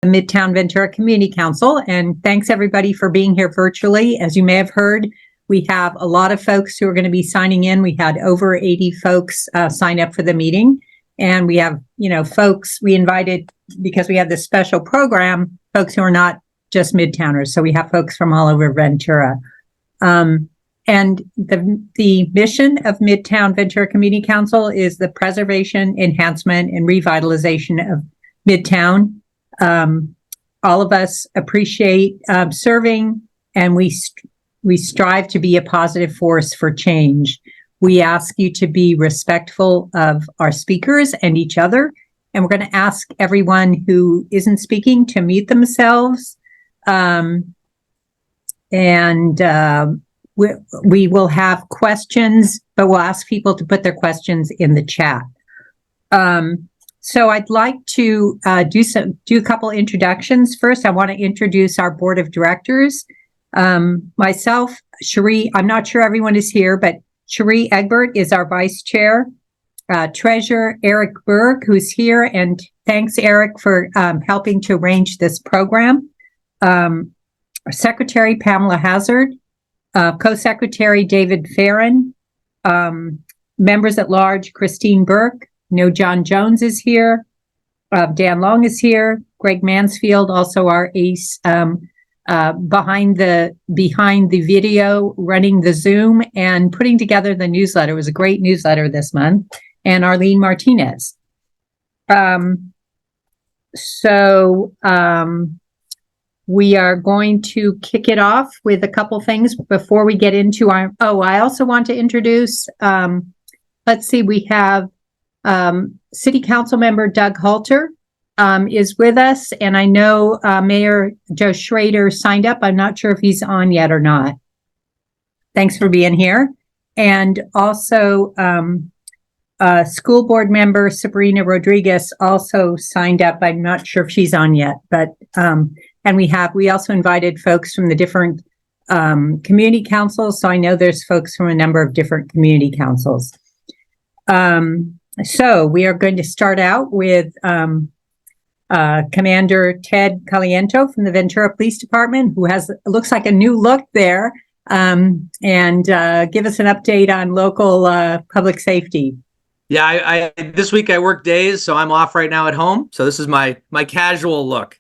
the Midtown Ventura Community Council, and thanks everybody for being here virtually. As you may have heard, we have a lot of folks who are going to be signing in. We had over 80 folks sign up for the meeting, and we have, folks we invited because we have this special program, folks who are not just Midtowners. So we have folks from all over Ventura. And the mission of Midtown Ventura Community Council is the preservation, enhancement, and revitalization of Midtown. All of us appreciate serving, and we strive to be a positive force for change. We ask you to be respectful of our speakers and each other, and we're going to ask everyone who isn't speaking to mute themselves. We will have questions, but we'll ask people to put their questions in the chat. So I'd like to do a couple introductions. First, I want to introduce our board of directors. Myself, Cherie, I'm not sure everyone is here, but Cherie Egbert is our vice chair. Treasurer Eric Berg, who's here, and thanks, Eric, for helping to arrange this program. Secretary Pamela Hazard, co-secretary David Farron, members at large Christine Burke. John Jones is here. Dan Long is here. Greg Mansfield, also our ace, behind the video, running the Zoom and putting together the newsletter. It was a great newsletter this month. And Arlene Martinez. We are going to kick it off with a couple things before we get into our. I also want to introduce. We have. City Council member Doug Halter is with us, and I know Mayor Joe Schrader signed up. I'm not sure if he's on yet or not. Thanks for being here. And also school board member Sabrina Rodriguez also signed up. I'm not sure if she's on yet, but and we also invited folks from the different community councils. So I know there's folks from a number of different community councils. So we are going to start out with Commander Ted Caliento from the Ventura Police Department, who looks like a new look there, and give us an update on local public safety. Yeah, I this week I work days, so I'm off right now at home. So this is my casual look.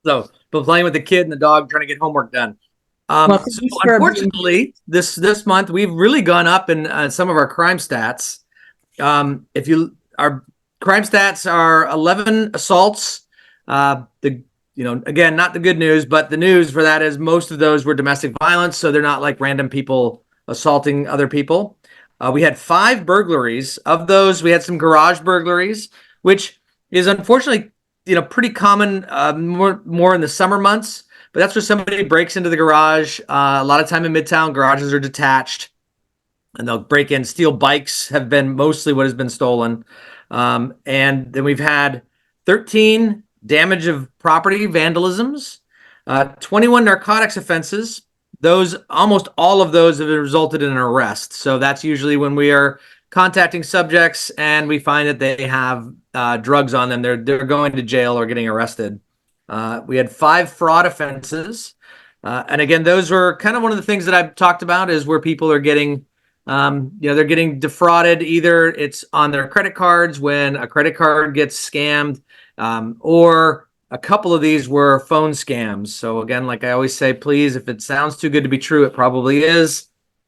So, been playing with the kid and the dog, trying to get homework done. Unfortunately, this month we've really gone up in some of our crime stats. Our crime stats are 11 assaults. Again, not the good news, but the news for that is most of those were domestic violence. So they're not like random people assaulting other people. We had 5 burglaries. Of those, we had some garage burglaries, which is unfortunately, pretty common, more in the summer months, but that's where somebody breaks into the garage. A lot of time in Midtown, garages are detached. And they'll break in. Steal bikes have been mostly what has been stolen. And then we've had 13 damage of property vandalisms, 21 narcotics offenses. Almost all of those have resulted in an arrest. So that's usually when we are contacting subjects and we find that they have drugs on them. They're going to jail or getting arrested. We had 5 fraud offenses. And again, those were kind of one of the things that I've talked about is where people are getting they're getting defrauded. Either it's on their credit cards when a credit card gets scammed, or a couple of these were phone scams. So again, like I always say, please, if it sounds too good to be true, it probably is.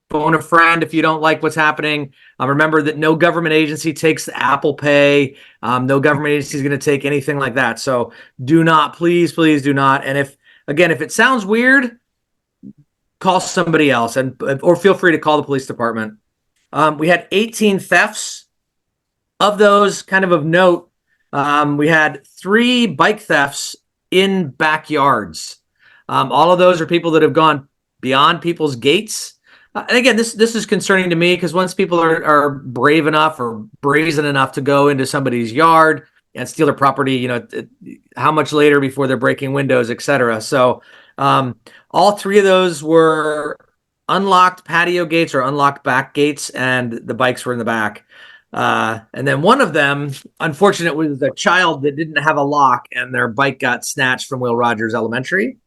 Phone a friend if you don't like what's happening. Remember that no government agency takes Apple Pay. No government agency is going to take anything like that. So do not, please do not. And if it sounds weird, call somebody else or feel free to call the police department. We had 18 thefts. Of those, kind of note, we had 3 bike thefts in backyards. All of those are people that have gone beyond people's gates. And again, this is concerning to me because once people are brave enough or brazen enough to go into somebody's yard and steal their property, how much later before they're breaking windows, etc. So all 3 of those were unlocked patio gates or unlocked back gates, and the bikes were in the back. And then one of them, unfortunately, was a child that didn't have a lock and their bike got snatched from Will Rogers Elementary.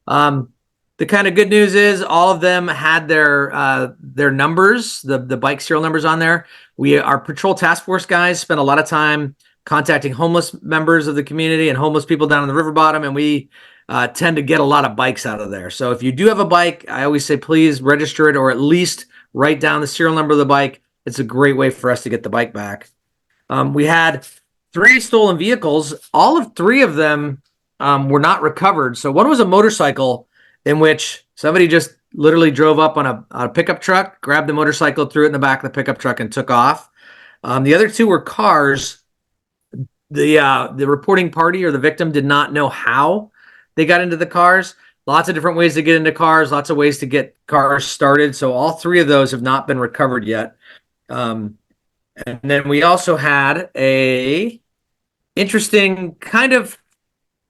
The kind of good news is all of them had their numbers, the bike serial numbers on there. Our patrol task force guys spent a lot of time contacting homeless members of the community and homeless people down in the river bottom, and we tend to get a lot of bikes out of there. So if you do have a bike, I always say please register it or at least write down the serial number of the bike. It's a great way for us to get the bike back. We had 3 stolen vehicles. All of 3 of them were not recovered. So one was a motorcycle in which somebody just literally drove up on a pickup truck, grabbed the motorcycle, threw it in the back of the pickup truck, and took off. The other 2 were cars. The reporting party or the victim did not know how they got into the cars. Lots of different ways to get into cars, lots of ways to get cars started. So all 3 of those have not been recovered yet. And then we also had a interesting kind of,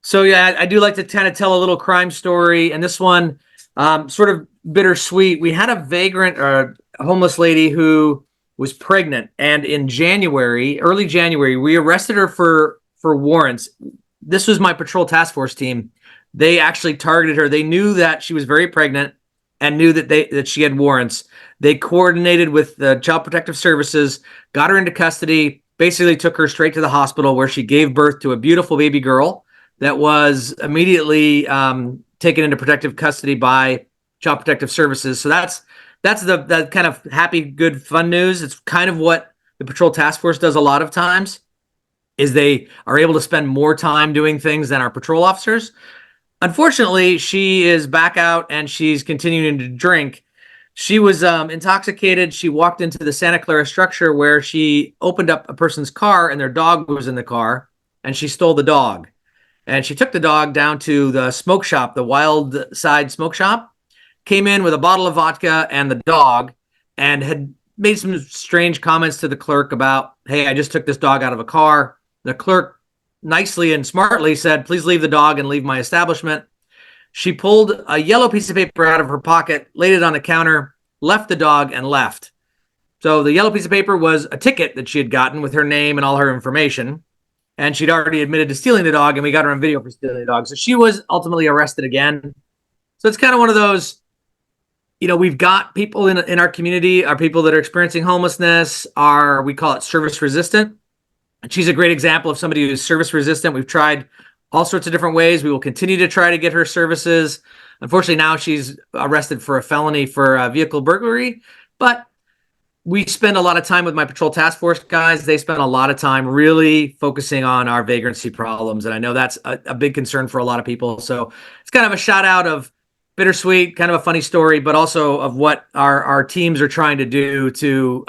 so yeah, I do like to kind of tell a little crime story. And this one, sort of bittersweet. We had a vagrant or a homeless lady who was pregnant. And in January, early January, we arrested her for warrants. This was my patrol task force team. They actually targeted her. They knew that she was very pregnant and knew that she had warrants. They coordinated with the Child Protective Services, got her into custody, basically took her straight to the hospital where she gave birth to a beautiful baby girl that was immediately taken into protective custody by Child Protective Services. So that's the kind of happy, good, fun news. It's kind of what the patrol task force does a lot of times, is they are able to spend more time doing things than our patrol officers. Unfortunately, she is back out and she's continuing to drink. She was intoxicated. She walked into the Santa Clara structure where she opened up a person's car and their dog was in the car, and she stole the dog. And she took the dog down to the smoke shop, the Wild Side Smoke Shop, came in with a bottle of vodka and the dog, and had made some strange comments to the clerk about, hey, I just took this dog out of a car. The clerk nicely and smartly said, please leave the dog and leave my establishment. She pulled a yellow piece of paper out of her pocket, laid it on the counter, left the dog, and left. So the yellow piece of paper was a ticket that she had gotten with her name and all her information. And she'd already admitted to stealing the dog, and we got her on video for stealing the dog. So she was ultimately arrested again. So it's kind of one of those, we've got people in our community, are people that are experiencing homelessness, we call it service resistant. And she's a great example of somebody who's service resistant. We've tried all sorts of different ways. We will continue to try to get her services. Unfortunately, now she's arrested for a felony for vehicle burglary. But we spend a lot of time with my patrol task force guys. They spend a lot of time really focusing on our vagrancy problems. And I know that's a big concern for a lot of people. So it's kind of a shout out of bittersweet, kind of a funny story, but also of what our teams are trying to do to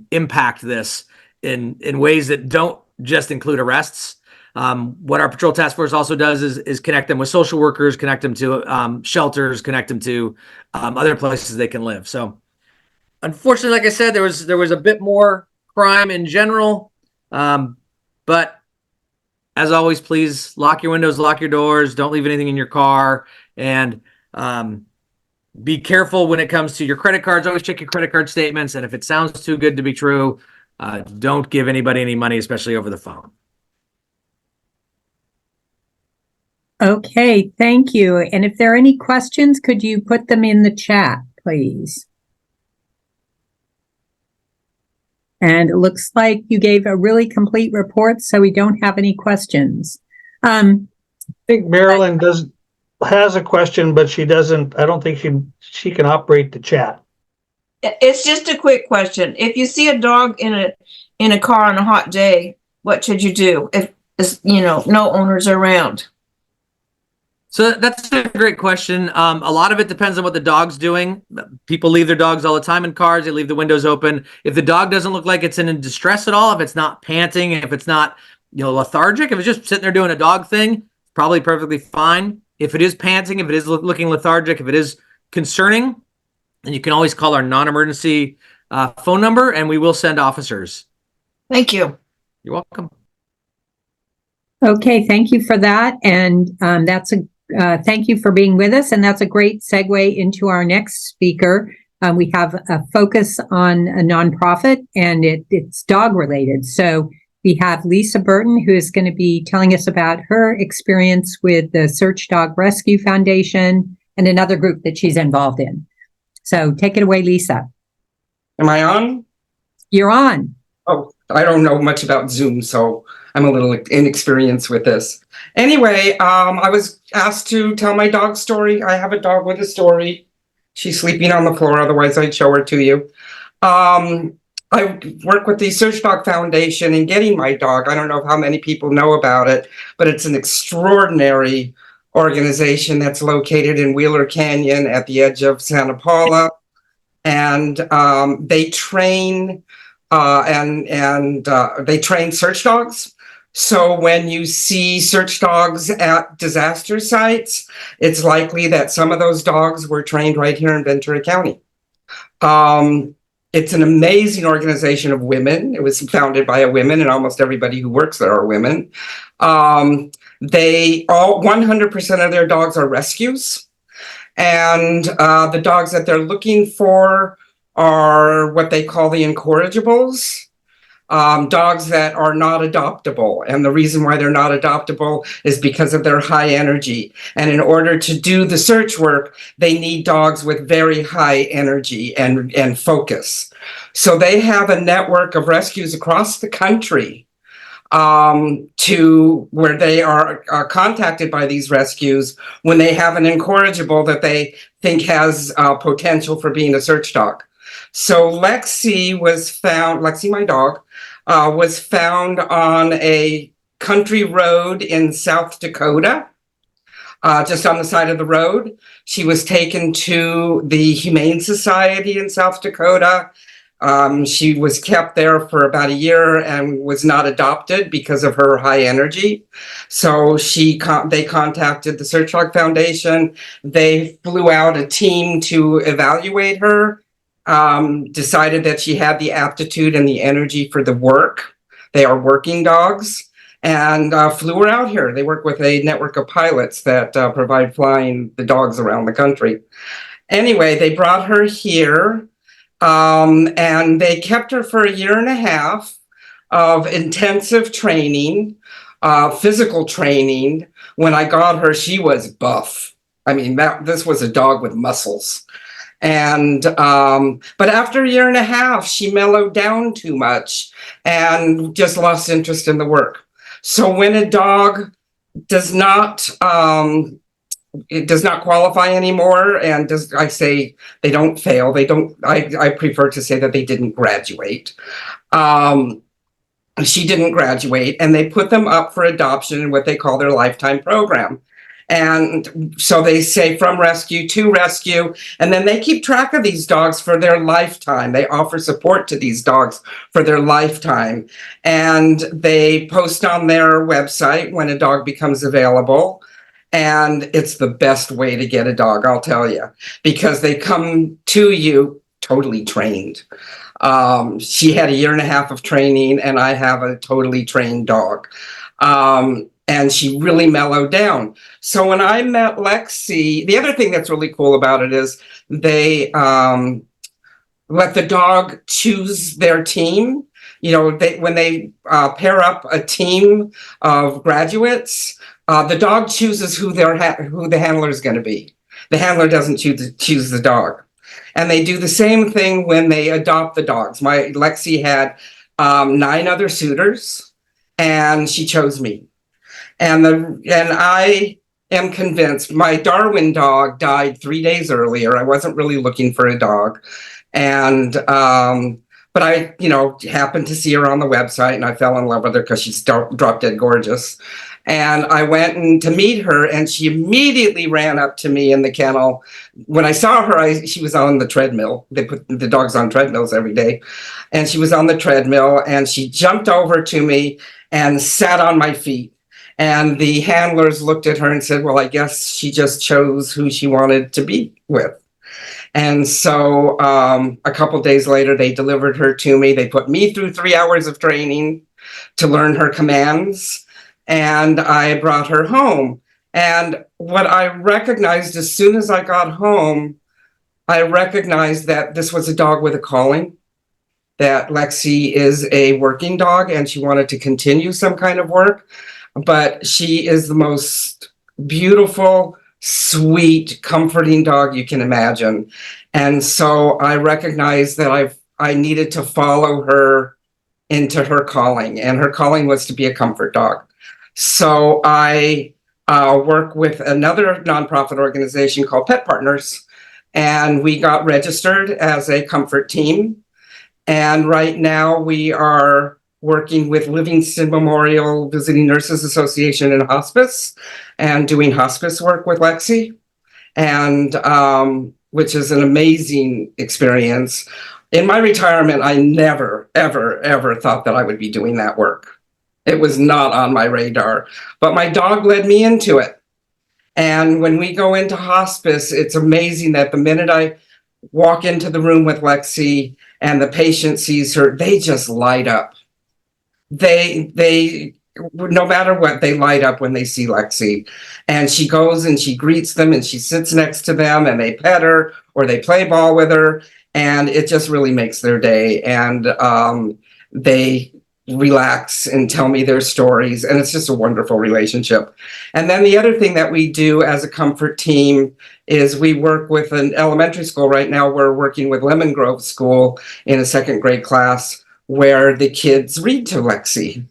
impact this in ways that don't just include arrests. What our patrol task force also does is connect them with social workers, connect them to shelters, connect them to other places they can live. So unfortunately, like I said, there was a bit more crime in general. But as always, please lock your windows, lock your doors, don't leave anything in your car, and be careful when it comes to your credit cards. Always check your credit card statements. And if it sounds too good to be true, don't give anybody any money, especially over the phone. Okay, thank you. And if there are any questions, could you put them in the chat, please? And it looks like you gave a really complete report, so we don't have any questions. I think Marilyn has a question, but she doesn't. I don't think she can operate the chat. It's just a quick question. If you see a dog in a car on a hot day, what should you do if no owners around? So that's a great question. A lot of it depends on what the dog's doing. People leave their dogs all the time in cars. They leave the windows open. If the dog doesn't look like it's in distress at all, if it's not panting, if it's not lethargic, if it's just sitting there doing a dog thing, probably perfectly fine. If it is panting, if it is looking lethargic, if it is concerning, then you can always call our non-emergency phone number, and we will send officers. Thank you. You're welcome. Okay, thank you for that. And thank you for being with us. And that's a great segue into our next speaker, We have a focus on a nonprofit, and it's dog related. So we have Lisa Burton, who is going to be telling us about her experience with the Search Dog Rescue Foundation and another group that she's involved in. So take it away, Lisa. Am I on? You're on. Oh, I don't know much about Zoom, so I'm a little inexperienced with this. Anyway, I was asked to tell my dog story. I have a dog with a story. She's sleeping on the floor, otherwise I'd show her to you. I work with the Search Dog Foundation in getting my dog. I don't know how many people know about it, but it's an extraordinary organization that's located in Wheeler Canyon at the edge of Santa Paula. And they train they train search dogs. So when you see search dogs at disaster sites, it's likely that some of those dogs were trained right here in Ventura County. It's an amazing organization of women. It was founded by a woman, and almost everybody who works there are women. They all 100% of their dogs are rescues. And the dogs that they're looking for are what they call the incorrigibles, dogs that are not adoptable. And the reason why they're not adoptable is because of their high energy. And in order to do the search work, they need dogs with very high energy and focus. So they have a network of rescues across the country to where they are contacted by these rescues when they have an incorrigible that they think has potential for being a search dog. So Lexi, my dog, was found on a country road in South Dakota, just on the side of the road. She was taken to the Humane Society in South Dakota. She was kept there for about a year and was not adopted because of her high energy. So they contacted the Search Dog Foundation. They flew out a team to evaluate her, decided that she had the aptitude and the energy for the work. They are working dogs, and flew her out here. They work with a network of pilots that provide flying the dogs around the country. Anyway, they brought her here. And they kept her for a year and a half of intensive training, physical training. When I got her, she was buff. I mean, this was a dog with muscles. And, but after a year and a half, she mellowed down too much and just lost interest in the work. So when a dog does not, it does not qualify anymore, and I say they don't fail. I prefer to say that they didn't graduate. She didn't graduate, and they put them up for adoption in what they call their lifetime program. And so they say from rescue to rescue, and then they keep track of these dogs for their lifetime. They offer support to these dogs for their lifetime. And they post on their website when a dog becomes available. And it's the best way to get a dog, I'll tell you, because they come to you totally trained. She had a year and a half of training, and I have a totally trained dog. And she really mellowed down. So when I met Lexi, the other thing that's really cool about it is they let the dog choose their team. You know, when they pair up a team of graduates, the dog chooses who the handler is going to be. The handler doesn't choose the dog. And they do the same thing when they adopt the dogs. My Lexi had 9 other suitors, and she chose me. And I am convinced my Darwin dog died 3 days earlier. I wasn't really looking for a dog. And but I, happened to see her on the website, and I fell in love with her because she's drop dead gorgeous. And I went in to meet her, and she immediately ran up to me in the kennel. When I saw her, she was on the treadmill. They put the dogs on treadmills every day. And she was on the treadmill, and she jumped over to me and sat on my feet. And the handlers looked at her and said, well, I guess she just chose who she wanted to be with. And so a couple days later, they delivered her to me. They put me through 3 hours of training to learn her commands. And I brought her home. And what I recognized as soon as I got home I recognized that this was a dog with a calling, that Lexi is a working dog and she wanted to continue some kind of work, but she is the most beautiful, sweet, comforting dog you can imagine. And so I recognized that I needed to follow her into her calling, and her calling was to be a comfort dog. So I work with another nonprofit organization called Pet Partners, and we got registered as a comfort team. And right now we are working with Livingston Memorial Visiting Nurses Association in hospice and doing hospice work with Lexi, and which is an amazing experience. In my retirement, I never, ever, ever thought that I would be doing that work. It was not on my radar, but my dog led me into it. And when we go into hospice, it's amazing that the minute I walk into the room with Lexi and the patient sees her, they just light up. They no matter what, they light up when they see Lexi. And she goes and she greets them and she sits next to them and they pet her or they play ball with her. And it just really makes their day. And they relax and tell me their stories. And it's just a wonderful relationship. And then the other thing that we do as a comfort team is we work with an elementary school. Right now, we're working with Lemon Grove School in a second grade class where the kids read to Lexi.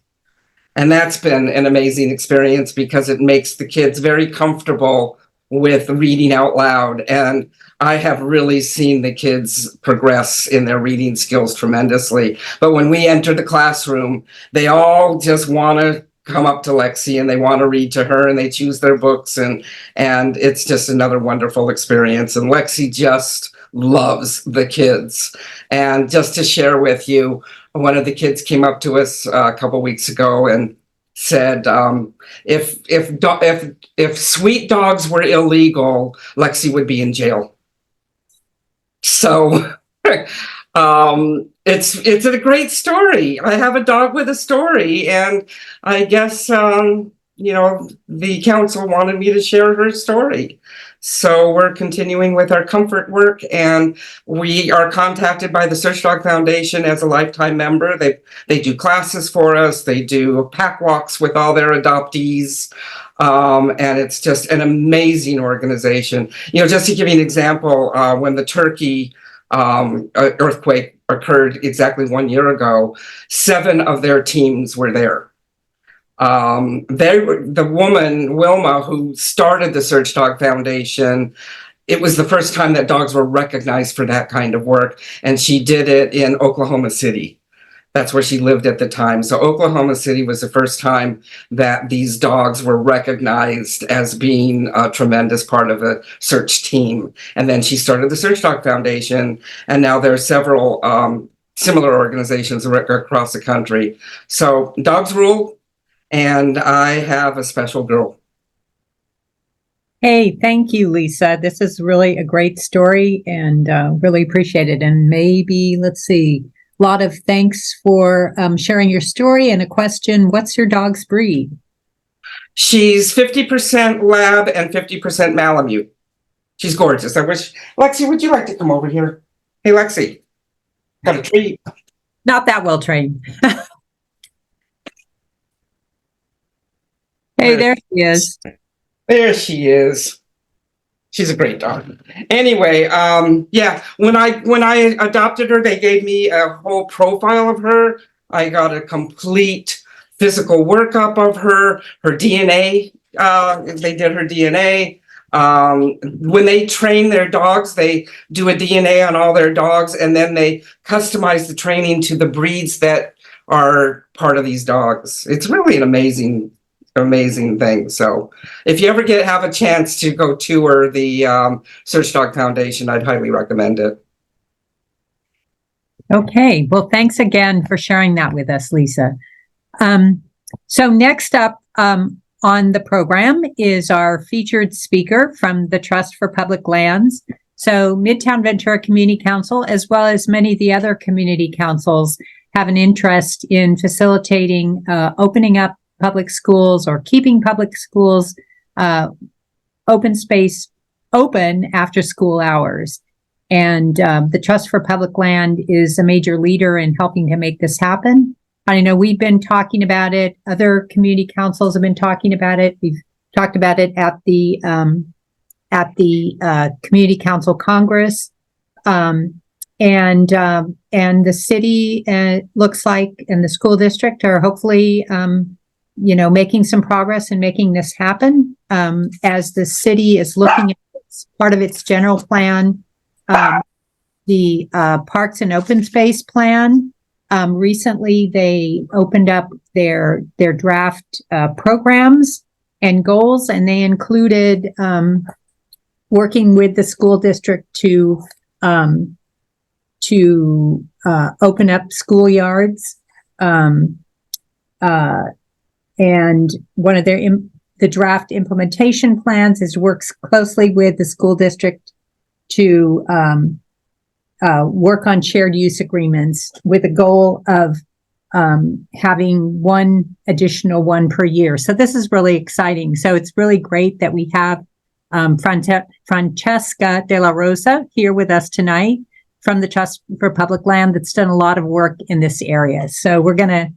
And that's been an amazing experience because it makes the kids very comfortable with reading out loud. And I have really seen the kids progress in their reading skills tremendously. But when we enter the classroom, they all just want to come up to Lexi and they want to read to her and they choose their books. And it's just another wonderful experience. And Lexi just loves the kids. And just to share with you, one of the kids came up to us a couple weeks ago and said, if sweet dogs were illegal, Lexi would be in jail. So it's a great story. I have a dog with a story, and I guess the council wanted me to share her story. So we're continuing with our comfort work, and we are contacted by the Search Dog Foundation as a lifetime member. They do classes for us. They do pack walks with all their adoptees. And it's just an amazing organization. Just to give you an example, when the Turkey earthquake occurred exactly 1 year ago, 7 of their teams were there. The woman, Wilma, who started the Search Dog Foundation, it was the first time that dogs were recognized for that kind of work. And she did it in Oklahoma City. That's where she lived at the time. So Oklahoma City was the first time that these dogs were recognized as being a tremendous part of a search team. And then she started the Search Dog Foundation. And now there are several similar organizations across the country. So dogs rule. And I have a special girl. Hey, thank you, Lisa. This is really a great story and really appreciate it. And maybe, let's see, a lot of thanks for sharing your story and a question. What's your dog's breed? She's 50% lab and 50% Malamute. She's gorgeous. I wish, Lexi, would you like to come over here? Hey, Lexi, got a treat. Not that well trained. Hey, there she is. There she is. She's a great dog. Anyway, when I adopted her, they gave me a whole profile of her. I got a complete physical workup of her DNA. They did her DNA. When they train their dogs, they do a DNA on all their dogs, and then they customize the training to the breeds that are part of these dogs. It's really an amazing thing. So if you ever have a chance to go tour the Search Dog Foundation, I'd highly recommend it. Okay. Well, thanks again for sharing that with us, Lisa. So next up on the program is our featured speaker from the Trust for Public Lands. So Midtown Ventura Community Council, as well as many of the other community councils, have an interest in facilitating opening up public schools or keeping public schools open space open after school hours. And the Trust for Public Land is a major leader in helping to make this happen. I know we've been talking about it. Other community councils have been talking about it. We've talked about it at the Community Council Congress. And the city looks like, and the school district are hopefully, making some progress in making this happen. As the city is looking at part of its general plan, the Parks and Open Space Plan. Recently, they opened up their draft programs and goals, and they included working with the school district to open up schoolyards. And one of the draft implementation plans works closely with the school district to work on shared use agreements with a goal of having one additional one per year. So this is really exciting. So it's really great that we have Francesca de la Rosa here with us tonight from the Trust for Public Land that's done a lot of work in this area. So we're going to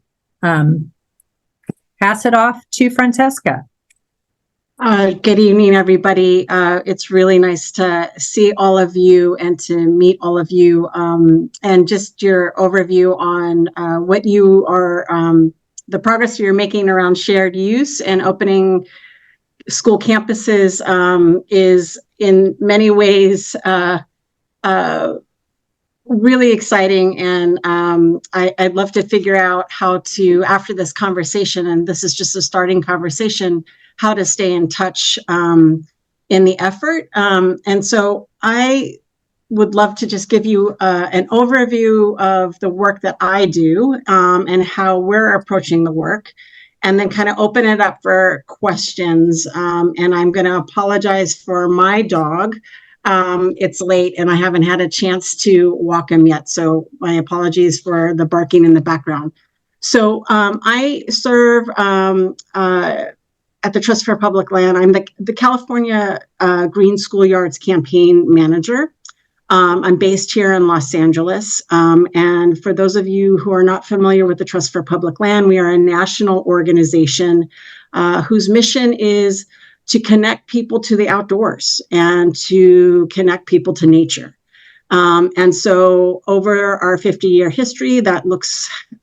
pass it off to Francesca. Good evening, everybody. It's really nice to see all of you and to meet all of you, and just your overview on what you are, the progress you're making around shared use and opening school campuses is in many ways really exciting. And I'd love to figure out how to, after this conversation, and this is just a starting conversation, how to stay in touch in the effort. And so I would love to just give you an overview of the work that I do and how we're approaching the work, and then kind of open it up for questions. And I'm going to apologize for my dog. It's late and I haven't had a chance to walk him yet. So my apologies for the barking in the background. So I serve at the Trust for Public Land. I'm the California Green Schoolyards Campaign Manager. I'm based here in Los Angeles. And for those of you who are not familiar with the Trust for Public Land, we are a national organization whose mission is to connect people to the outdoors and to connect people to nature. And so over our 50-year history, that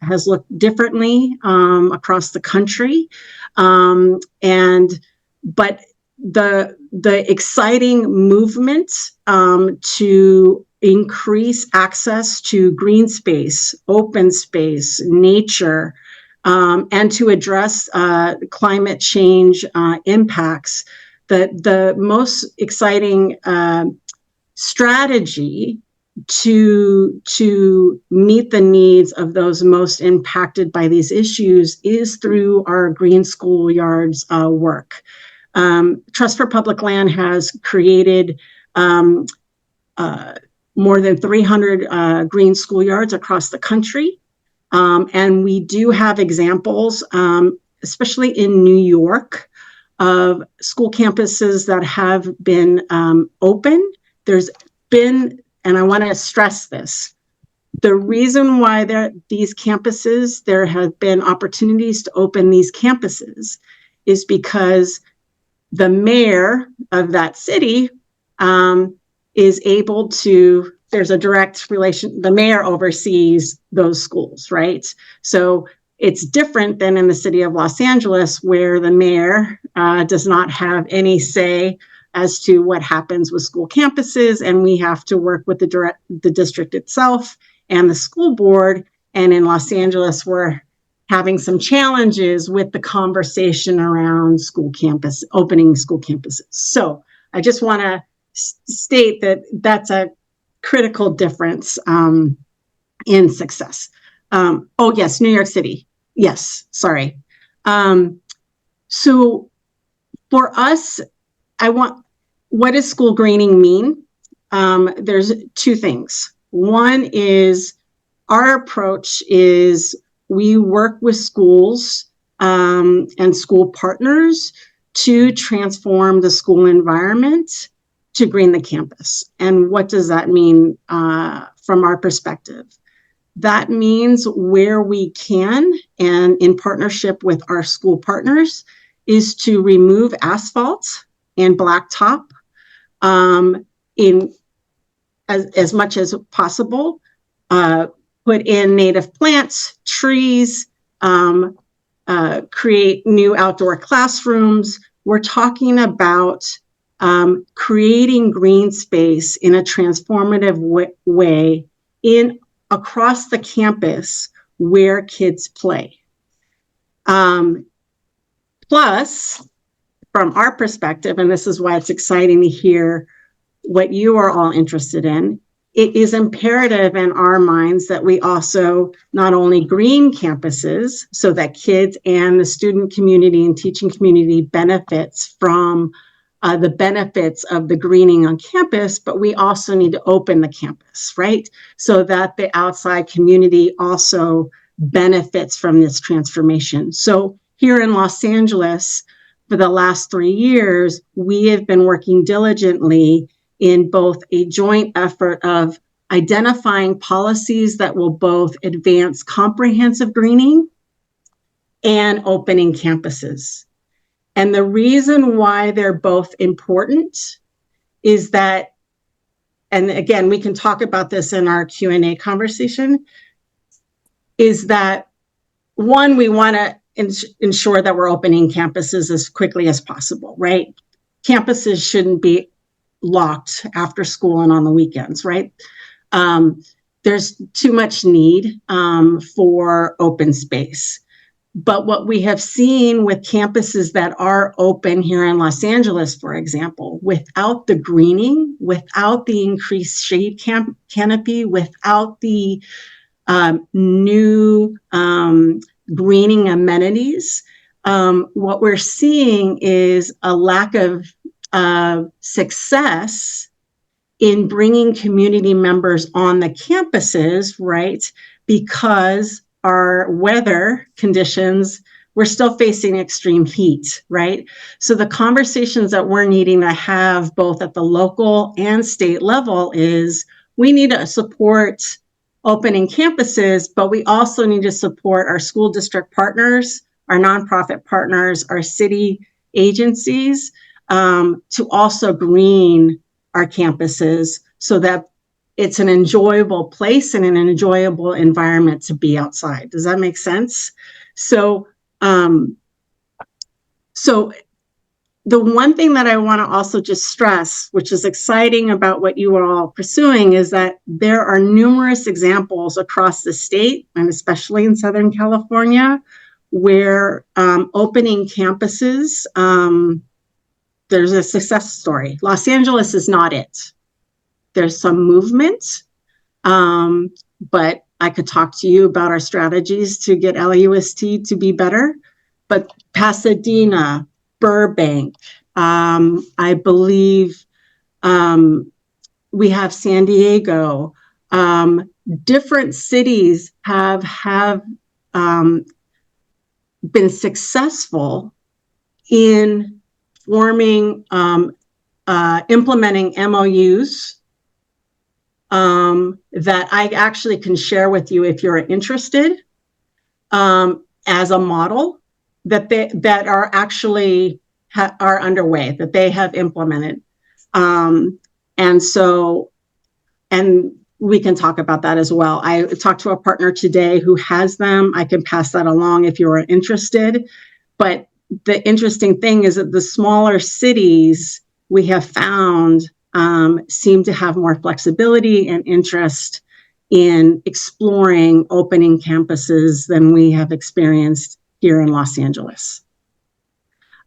has looked differently across the country. But the exciting movement to increase access to green space, open space, nature, and to address climate change impacts, the most exciting strategy to meet the needs of those most impacted by these issues is through our Green Schoolyards work. Trust for Public Land has created more than 300 green schoolyards across the country. And we do have examples, especially in New York, of school campuses that have been open. There's been, and I want to stress this, the reason why there have been opportunities to open these campuses is because the mayor of that city is able to, there's a direct relation, the mayor oversees those schools, right? So it's different than in the city of Los Angeles, where the mayor does not have any say as to what happens with school campuses, and we have to work with the district itself and the school board. And in Los Angeles, we're having some challenges with the conversation around opening school campuses. So I just want to state that that's a critical difference in success. Oh yes, New York City. Yes, sorry. So for us, what does school greening mean? There's two things. One is our approach is we work with schools and school partners to transform the school environment to green the campus. And what does that mean from our perspective? That means where we can, and in partnership with our school partners, is to remove asphalt and blacktop in as much as possible, put in native plants, trees, create new outdoor classrooms. We're talking about creating green space in a transformative way across the campus where kids play. Plus, from our perspective, and this is why it's exciting to hear what you are all interested in, it is imperative in our minds that we also not only green campuses so that kids and the student community and teaching community benefits from the benefits of the greening on campus, but we also need to open the campus, right? So that the outside community also benefits from this transformation. So here in Los Angeles, for the last 3 years, we have been working diligently in both a joint effort of identifying policies that will both advance comprehensive greening and opening campuses. And the reason why they're both important is that, and again, we can talk about this in our Q&A conversation, is that one, we want to ensure that we're opening campuses as quickly as possible, right? Campuses shouldn't be locked after school and on the weekends, right? There's too much need for open space. But what we have seen with campuses that are open here in Los Angeles, for example, without the greening, without the increased shade canopy, without the new greening amenities, what we're seeing is a lack of success in bringing community members on the campuses, right? Because our weather conditions, we're still facing extreme heat, right? So the conversations that we're needing to have both at the local and state level is we need to support opening campuses, but we also need to support our school district partners, our nonprofit partners, our city agencies to also green our campuses so that it's an enjoyable place and an enjoyable environment to be outside. Does that make sense? So, so the one thing that I want to also just stress, which is exciting about what you are all pursuing, is that there are numerous examples across the state, and especially in Southern California, where opening campuses, there's a success story. Los Angeles is not it. There's some movement, but I could talk to you about our strategies to get LAUST to be better. But Pasadena, Burbank, I believe we have San Diego. Different cities have been successful in forming, implementing MOUs that I actually can share with you if you're interested, as a model that are actually are underway, that they have implemented. And we can talk about that as well. I talked to a partner today who has them. I can pass that along if you're interested. But the interesting thing is that the smaller cities we have found seem to have more flexibility and interest in exploring opening campuses than we have experienced here in Los Angeles.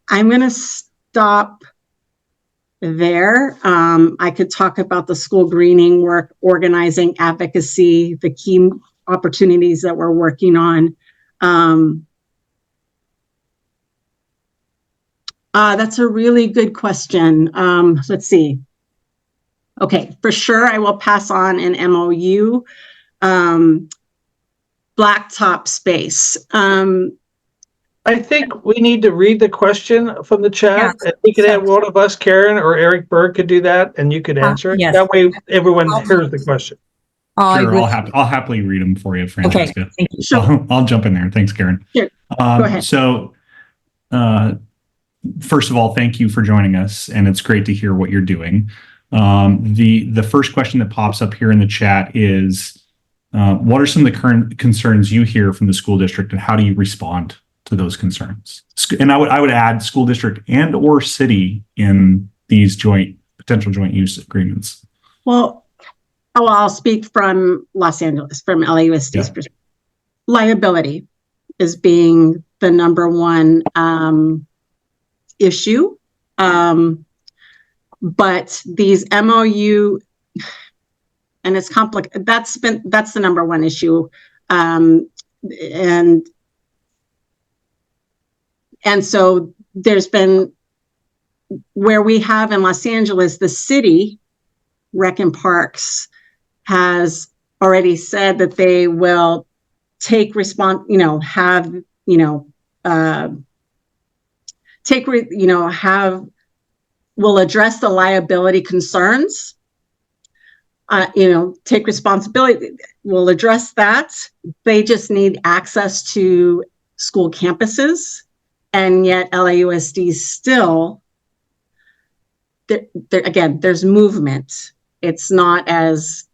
I'm going to stop there. I could talk about the school greening work, organizing, advocacy, the key opportunities that we're working on. That's a really good question. Let's see. Okay, for sure, I will pass on an MOU. Blacktop space. I think we need to read the question from the chat. Yeah. And we could have one of us, Karen or Eric Berg, could do that, and you could answer it. yes. That way, everyone hears the question. I Sure, would- I'll happily read them for you, Okay, Francesca. thank you. Sure. I'll jump in there. Thanks, Karen. Sure. Go ahead. So, first of all, thank you for joining us, and it's great to hear what you're doing. The first question that pops up here in the chat is, what are some of the current concerns you hear from the school district, and how do you respond to those concerns? And I would add school district and or city in these potential joint use agreements. Well, I'll speak from Los Angeles, from LAUSD's Yeah. perspective. Liability is being the number one issue. But these MOU, and it's complicated, that's the number one issue. And so there's been, where we have in Los Angeles, the city, Rec and Parks, has already said that they will take will address the liability concerns, take responsibility, will address that. They just need access to school campuses. And yet LAUSD still, again, there's movement. It's not as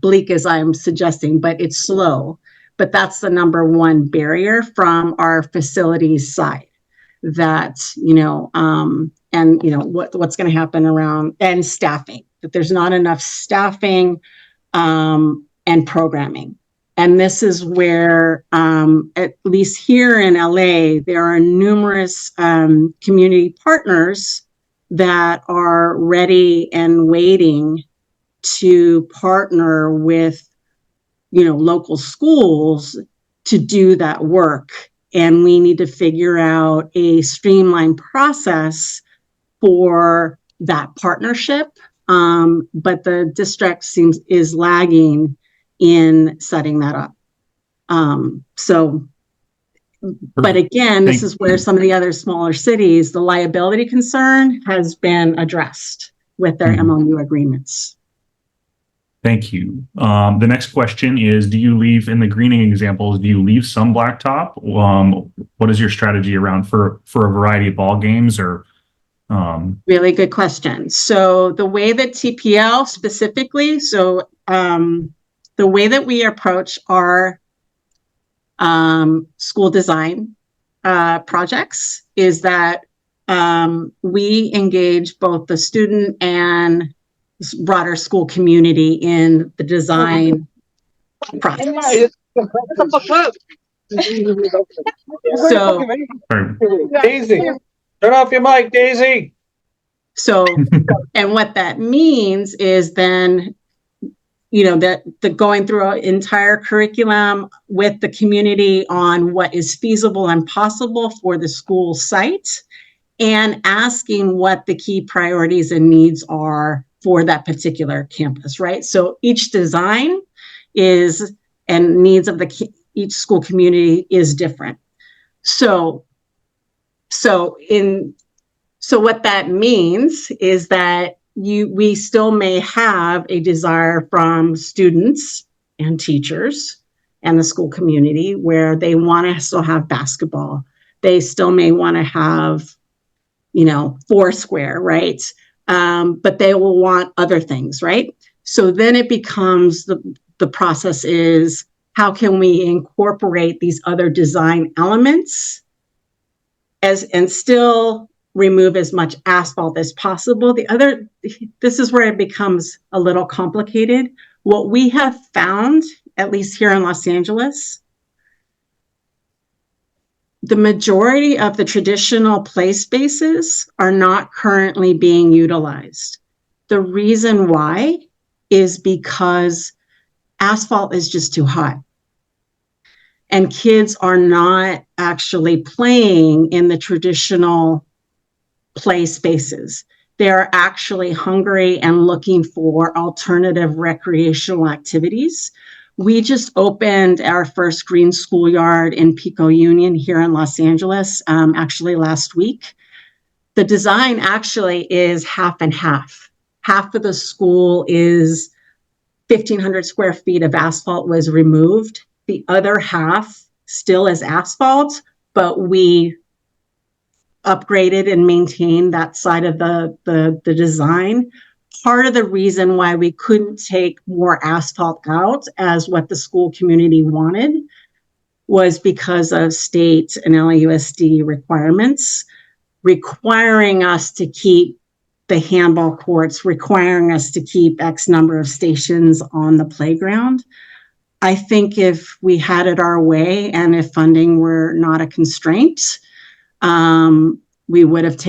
bleak as I'm suggesting, but it's slow. But that's the number one barrier from our facilities side, that, what's going to happen around, and staffing, that there's not enough staffing and programming. And this is where, at least here in LA, there are numerous community partners that are ready and waiting to partner with, local schools to do that work. And we need to figure out a streamlined process for that partnership. But the district is lagging in setting that up. But again, this is where some of the other smaller cities, the liability concern has been addressed with their MOU agreements. Thank you. The next question is, do you leave, in the greening examples, do you leave some blacktop? What is your strategy around for a variety of ball games or? Really good question. So the way that TPL specifically, the way that we approach our school design projects is that we engage both the student and broader school community in the design process. So, Daisy, turn off your mic, Daisy. So, and what that means is then, that the going through an entire curriculum with the community on what is feasible and possible for the school site, and asking what the key priorities and needs are for that particular campus, right? So each design is, and needs of each school community is different. So what that means is that we still may have a desire from students and teachers and the school community where they want to still have basketball. They still may want to have, Foursquare, right? But they will want other things, right? So then it becomes the process is, how can we incorporate these other design elements and still remove as much asphalt as possible? This is where it becomes a little complicated. What we have found, at least here in Los Angeles, the majority of the traditional play spaces are not currently being utilized. The reason why is because asphalt is just too hot. And kids are not actually playing in the traditional play spaces. They're actually hungry and looking for alternative recreational activities, We just opened our first green schoolyard in Pico Union here in Los Angeles, actually last week. The design actually is half and half. Half of the school is 1,500 square feet of asphalt was removed. The other half still is asphalt, but we upgraded and maintained that side of the design. Part of the reason why we couldn't take more asphalt out as what the school community wanted was because of state and LAUSD requirements, requiring us to keep the handball courts, requiring us to keep X number of stations on the playground. I think if we had it our way and if funding were not a constraint, we would have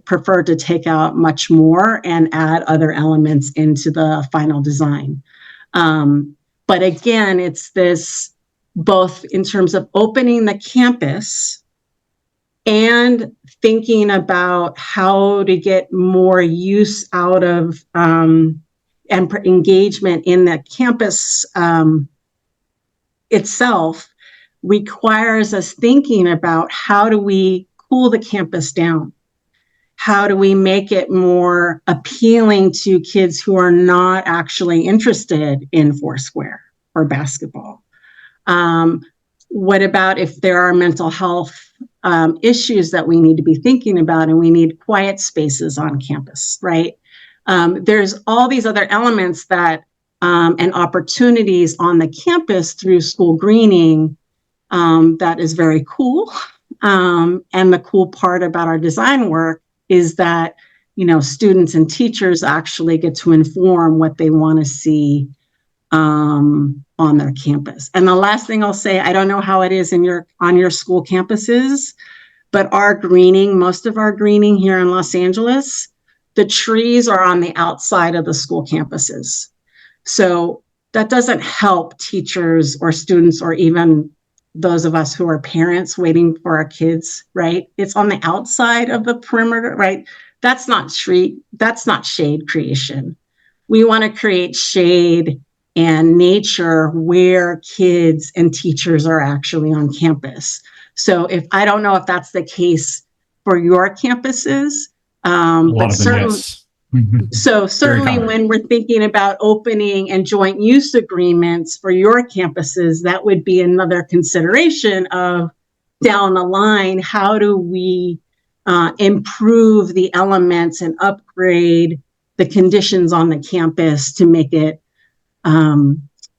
preferred to take out much more and add other elements into the final design. But again, it's this both in terms of opening the campus and thinking about how to get more use out of and engagement in the campus itself requires us thinking about how do we cool the campus down? How do we make it more appealing to kids who are not actually interested in Foursquare or basketball? What about if there are mental health issues that we need to be thinking about and we need quiet spaces on campus, right? There's all these other elements that and opportunities on the campus through school greening that is very cool. And the cool part about our design work is that, students and teachers actually get to inform what they want to see on their campus. And the last thing I'll say, I don't know how it is on your school campuses, but most of our greening here in Los Angeles, the trees are on the outside of the school campuses. So that doesn't help teachers or students or even those of us who are parents waiting for our kids, right? It's on the outside of the perimeter, right? That's not shade creation. We want to create shade and nature where kids and teachers are actually on campus. So I don't know if that's the case for your campuses, but certainly, yes. So certainly when we're thinking about opening and joint use agreements for your campuses, that would be another consideration of down the line, how do we improve the elements and upgrade the conditions on the campus to make it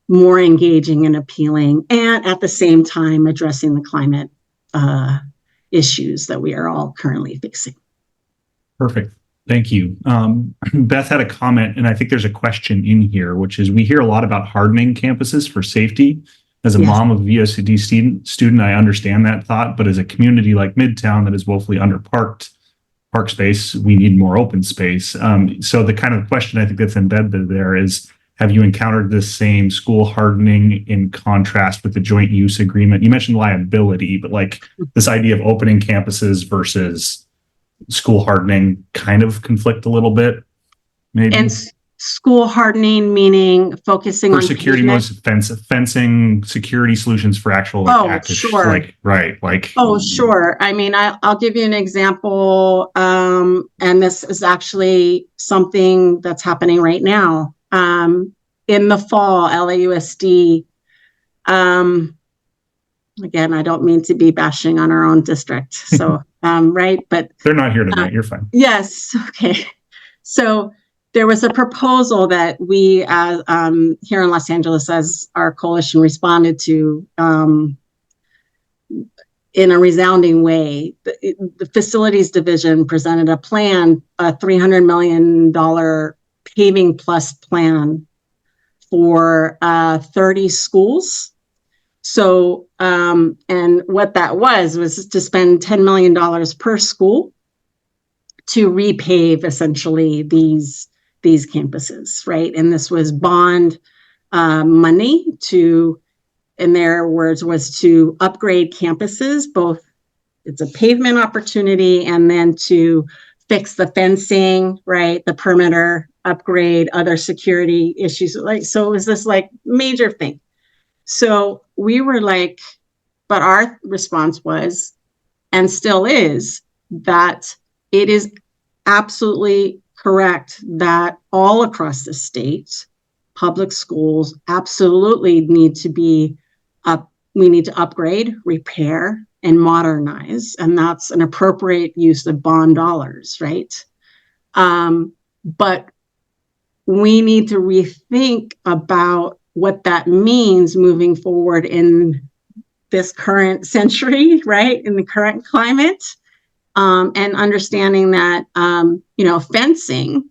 more engaging and appealing, and at the same time addressing the climate issues that we are all currently facing. Perfect. Thank you. Beth had a comment, and I think there's a question in here, which is we hear a lot about hardening campuses for safety. As a mom of a VOCD student, I understand that thought, but as a community like Midtown that is woefully underparked park space, we need more open space. So the kind of question I think that's embedded there is, have you encountered this same school hardening in contrast with the joint use agreement? You mentioned liability, but like this idea of opening campuses versus school hardening kind of conflict a little bit, maybe. And school hardening meaning focusing on security modes, fencing, security solutions for actual active, sure. Sure. I mean, I'll give you an example, and this is actually something that's happening right now. In the fall, LAUSD, again, I don't mean to be bashing on our own district, so right, but they're not here tonight. You're fine. Yes. Okay. So there was a proposal that we, here in Los Angeles, as our coalition responded to in a resounding way. The facilities division presented a plan, a $300 million paving plus plan for 30 schools. So, and what that was to spend $10 million per school to repave essentially these campuses, right? And this was bond money to, in their words, was to upgrade campuses, both it's a pavement opportunity and then to fix the fencing, right? The perimeter upgrade, other security issues. Like, so it was this like major thing. So we were like, but our response was, and still is, that it is absolutely correct that all across the state, public schools absolutely need to be up. We need to upgrade, repair, and modernize, and that's an appropriate use of bond dollars, right? But we need to rethink about what that means moving forward in this current century, right? In the current climate, and understanding that, fencing,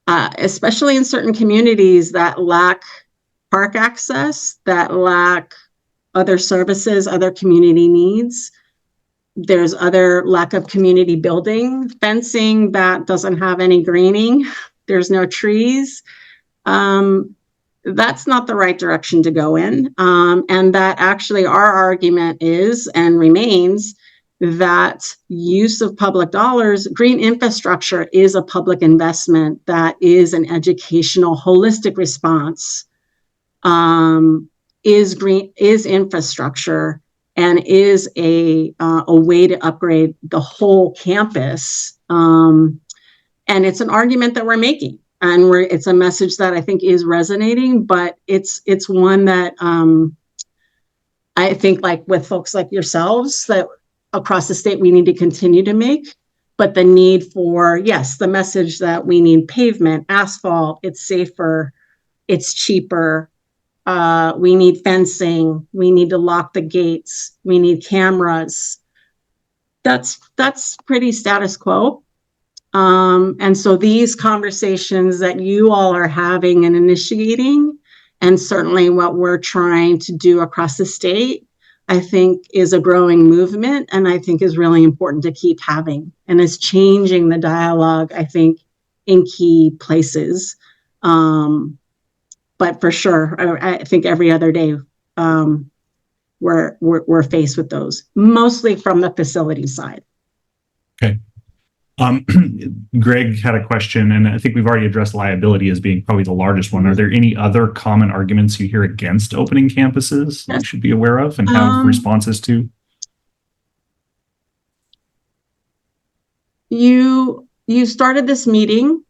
especially in certain communities that lack park access, that lack other services, other community needs. There's other lack of community building, fencing that doesn't have any greening. There's no trees. That's not the right direction to go in. And that actually our argument is and remains that use of public dollars, green infrastructure is a public investment that is an educational holistic response, is infrastructure, and is a way to upgrade the whole campus. And it's an argument that we're making, and it's a message that I think is resonating, but it's one that I think, like with folks like yourselves, that across the state we need to continue to make. But the need for, yes, the message that we need pavement, asphalt, it's safer, it's cheaper. We need fencing. We need to lock the gates. We need cameras. That's pretty status quo. And so these conversations that you all are having and initiating, and certainly what we're trying to do across the state, I think is a growing movement, and I think is really important to keep having, and is changing the dialogue, I think, in key places. But for sure, I think every other day we're faced with those, mostly from the facility side. Okay. Greg had a question, and I think we've already addressed liability as being probably the largest one. Are there any other common arguments you hear against opening campuses that we should be aware of and have responses to? You started this meeting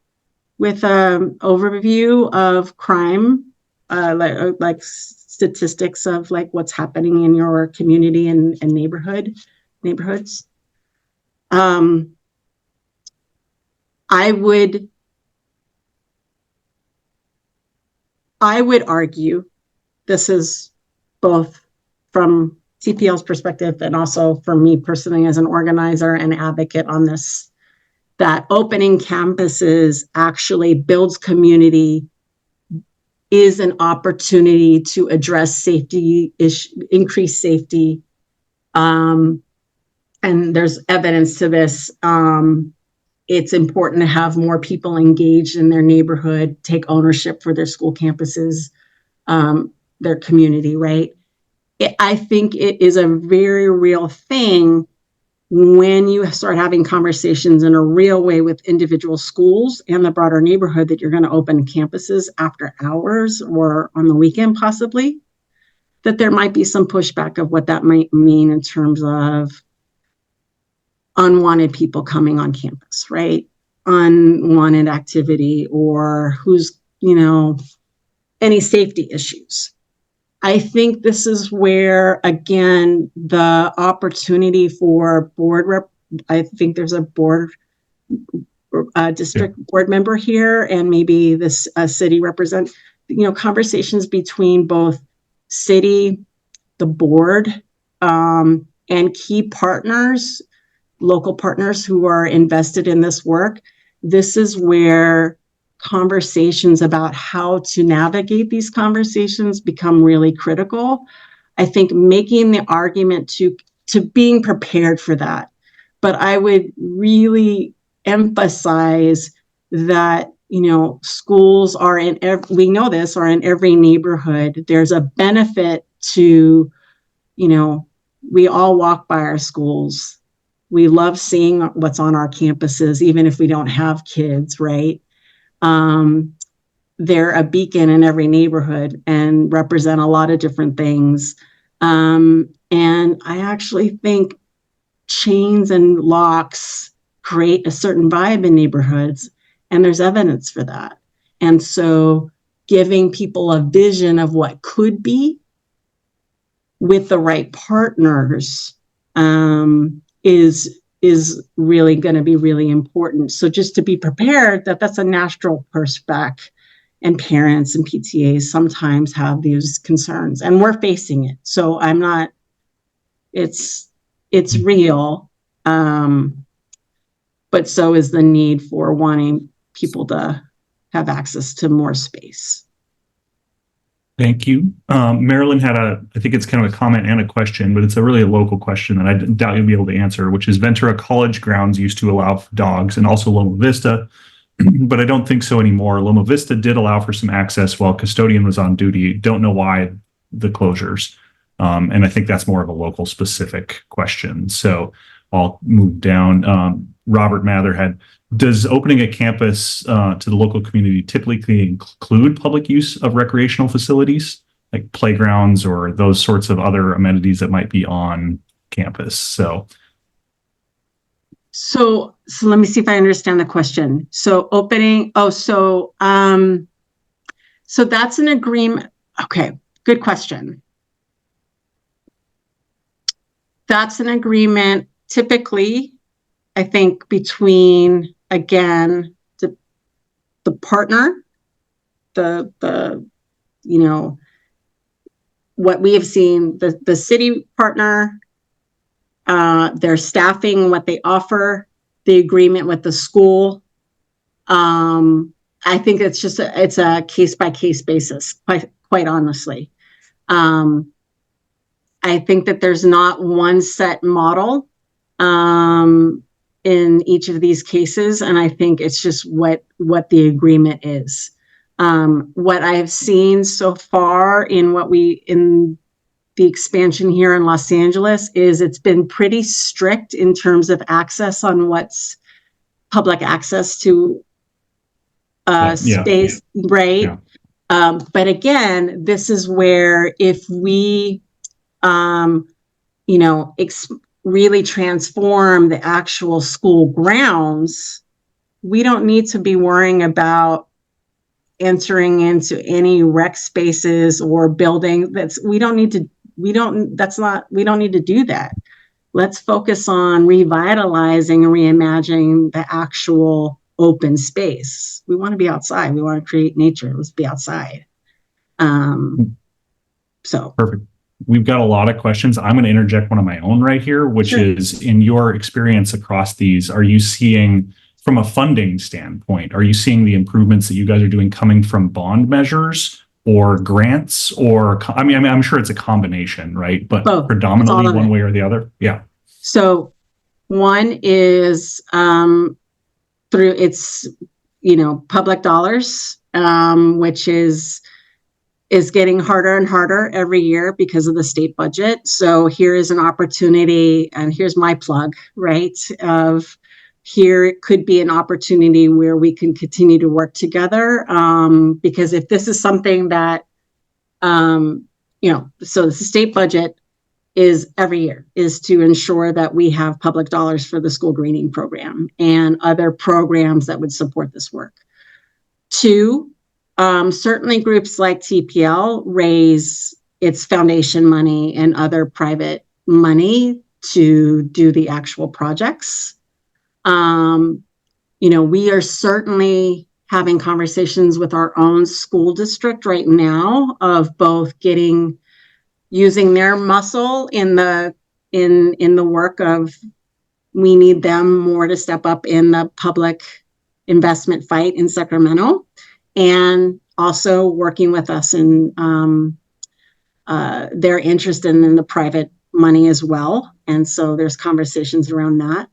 with an overview of crime, like statistics of like what's happening in your community and neighborhoods. I would argue, this is both from TPL's perspective and also for me personally as an organizer and advocate on this, that opening campuses actually builds community, is an opportunity to address safety, increase safety. And there's evidence to this. It's important to have more people engaged in their neighborhood, take ownership for their school campuses, their community, right? I think it is a very real thing when you start having conversations in a real way with individual schools and the broader neighborhood that you're going to open campuses after hours or on the weekend possibly, that there might be some pushback of what that might mean in terms of unwanted people coming on campus, right? Unwanted activity, or who's, any safety issues. I think this is where, again, the opportunity for I think there's a district board member here, and maybe this city represent, conversations between both city, the board, and key partners, local partners who are invested in this work. This is where conversations about how to navigate these conversations become really critical. I think making the argument to being prepared for that. But I would really emphasize that, schools are we know this, are in every neighborhood. There's a benefit to, we all walk by our schools. We love seeing what's on our campuses, even if we don't have kids, right? They're a beacon in every neighborhood and represent a lot of different things. And I actually think chains and locks create a certain vibe in neighborhoods, and there's evidence for that. And so giving people a vision of what could be with the right partners is really going to be really important. So just to be prepared that that's a natural pushback, and parents and PTAs sometimes have these concerns, and we're facing it. So I'm not, it's real. But so is the need for wanting people to have access to more space. Thank you. Marilyn had I think it's kind of a comment and a question, but it's a really local question that I doubt you'll be able to answer, which is Ventura College grounds used to allow for dogs, and also Loma Vista, but I don't think so anymore. Loma Vista did allow for some access while custodian was on duty. Don't know why the closures. And I think that's more of a local specific question. So I'll move down. Robert Matherhead, does opening a campus to the local community typically include public use of recreational facilities like playgrounds or those sorts of other amenities that might be on campus? So let me see if I understand the question. So so that's an agreement. Okay, good question. That's an agreement typically, I think, between, again, the partner, what we have seen, the city partner, their staffing, what they offer, the agreement with the school. I think it's just it's a case by case basis, quite honestly. I think that there's not one set model in each of these cases, and I think it's just what the agreement is. What I've seen so far in the expansion here in Los Angeles is it's been pretty strict in terms of access on what's public access to space, right? Yeah. But again, this is where if we, really transform the actual school grounds, we don't need to be worrying about entering into any rec spaces or building. We don't need to do that. Let's focus on revitalizing and reimagining the actual open space. We want to be outside. We want to create nature. Let's be outside. So perfect. We've got a lot of questions. I'm going to interject one of my own right here, which is, in your experience across these, are you seeing, from a funding standpoint, are you seeing the improvements that you guys are doing coming from bond measures or grants? Or, I mean, I'm sure it's a combination, right? But both. Predominantly one way or the other? Yeah. So one is through its, public dollars, which is getting harder and harder every year because of the state budget. So here is an opportunity, and here's my plug, right? Here it could be an opportunity where we can continue to work together. Because if this is something that, so the state budget is every year is to ensure that we have public dollars for the school greening program and other programs that would support this work. Two, certainly groups like TPL raise its foundation money and other private money to do the actual projects. We are certainly having conversations with our own school district right now of both using their muscle in the work of, we need them more to step up in the public investment fight in Sacramento, and also working with us in their interest in the private money as well. And so there's conversations around that.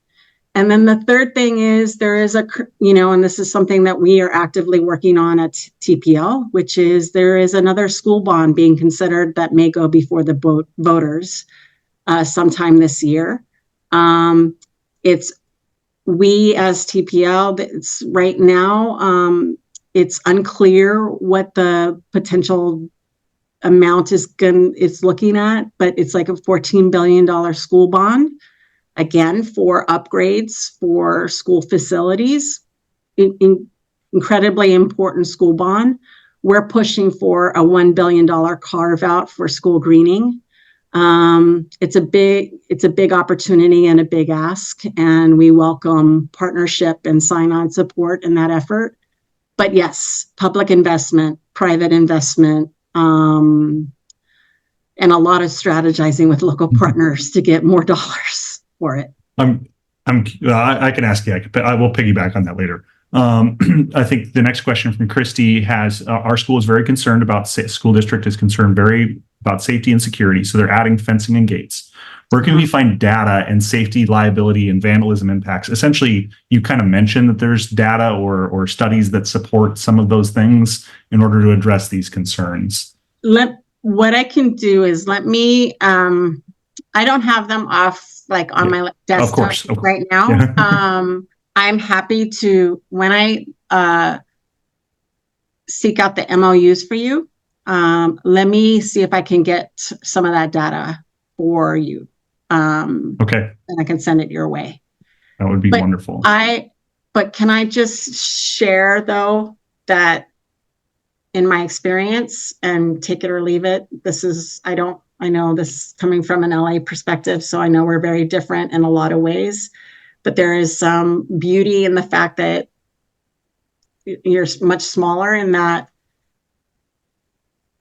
And then the third thing is there is and this is something that we are actively working on at TPL, which is there is another school bond being considered that may go before the voters sometime this year. We as TPL, it's right now, It's unclear what the potential amount it's looking at, but it's like a $14 billion school bond, again, for upgrades for school facilities, incredibly important school bond. We're pushing for a $1 billion carve out for school greening. It's a big opportunity and a big ask, and we welcome partnership and sign-on support in that effort. But yes, public investment, private investment, and a lot of strategizing with local partners to get more dollars for it. I can ask you. I will piggyback on that later. I think the next question from Christy has, our school is very concerned about, school district is concerned about safety and security. So they're adding fencing and gates. Where can we find data and safety, liability, and vandalism impacts? Essentially, you kind of mentioned that there's data or studies that support some of those things in order to address these concerns. What I can do is I don't have them off like on my desktop right now. Yeah. I'm happy to, when I seek out the MOUs for you, let me see if I can get some of that data for you. Okay. And I can send it your way. That would be wonderful. But can I just share though, that in my experience, and take it or leave it, I know this coming from an LA perspective, so I know we're very different in a lot of ways, but there is some beauty in the fact that you're much smaller, in that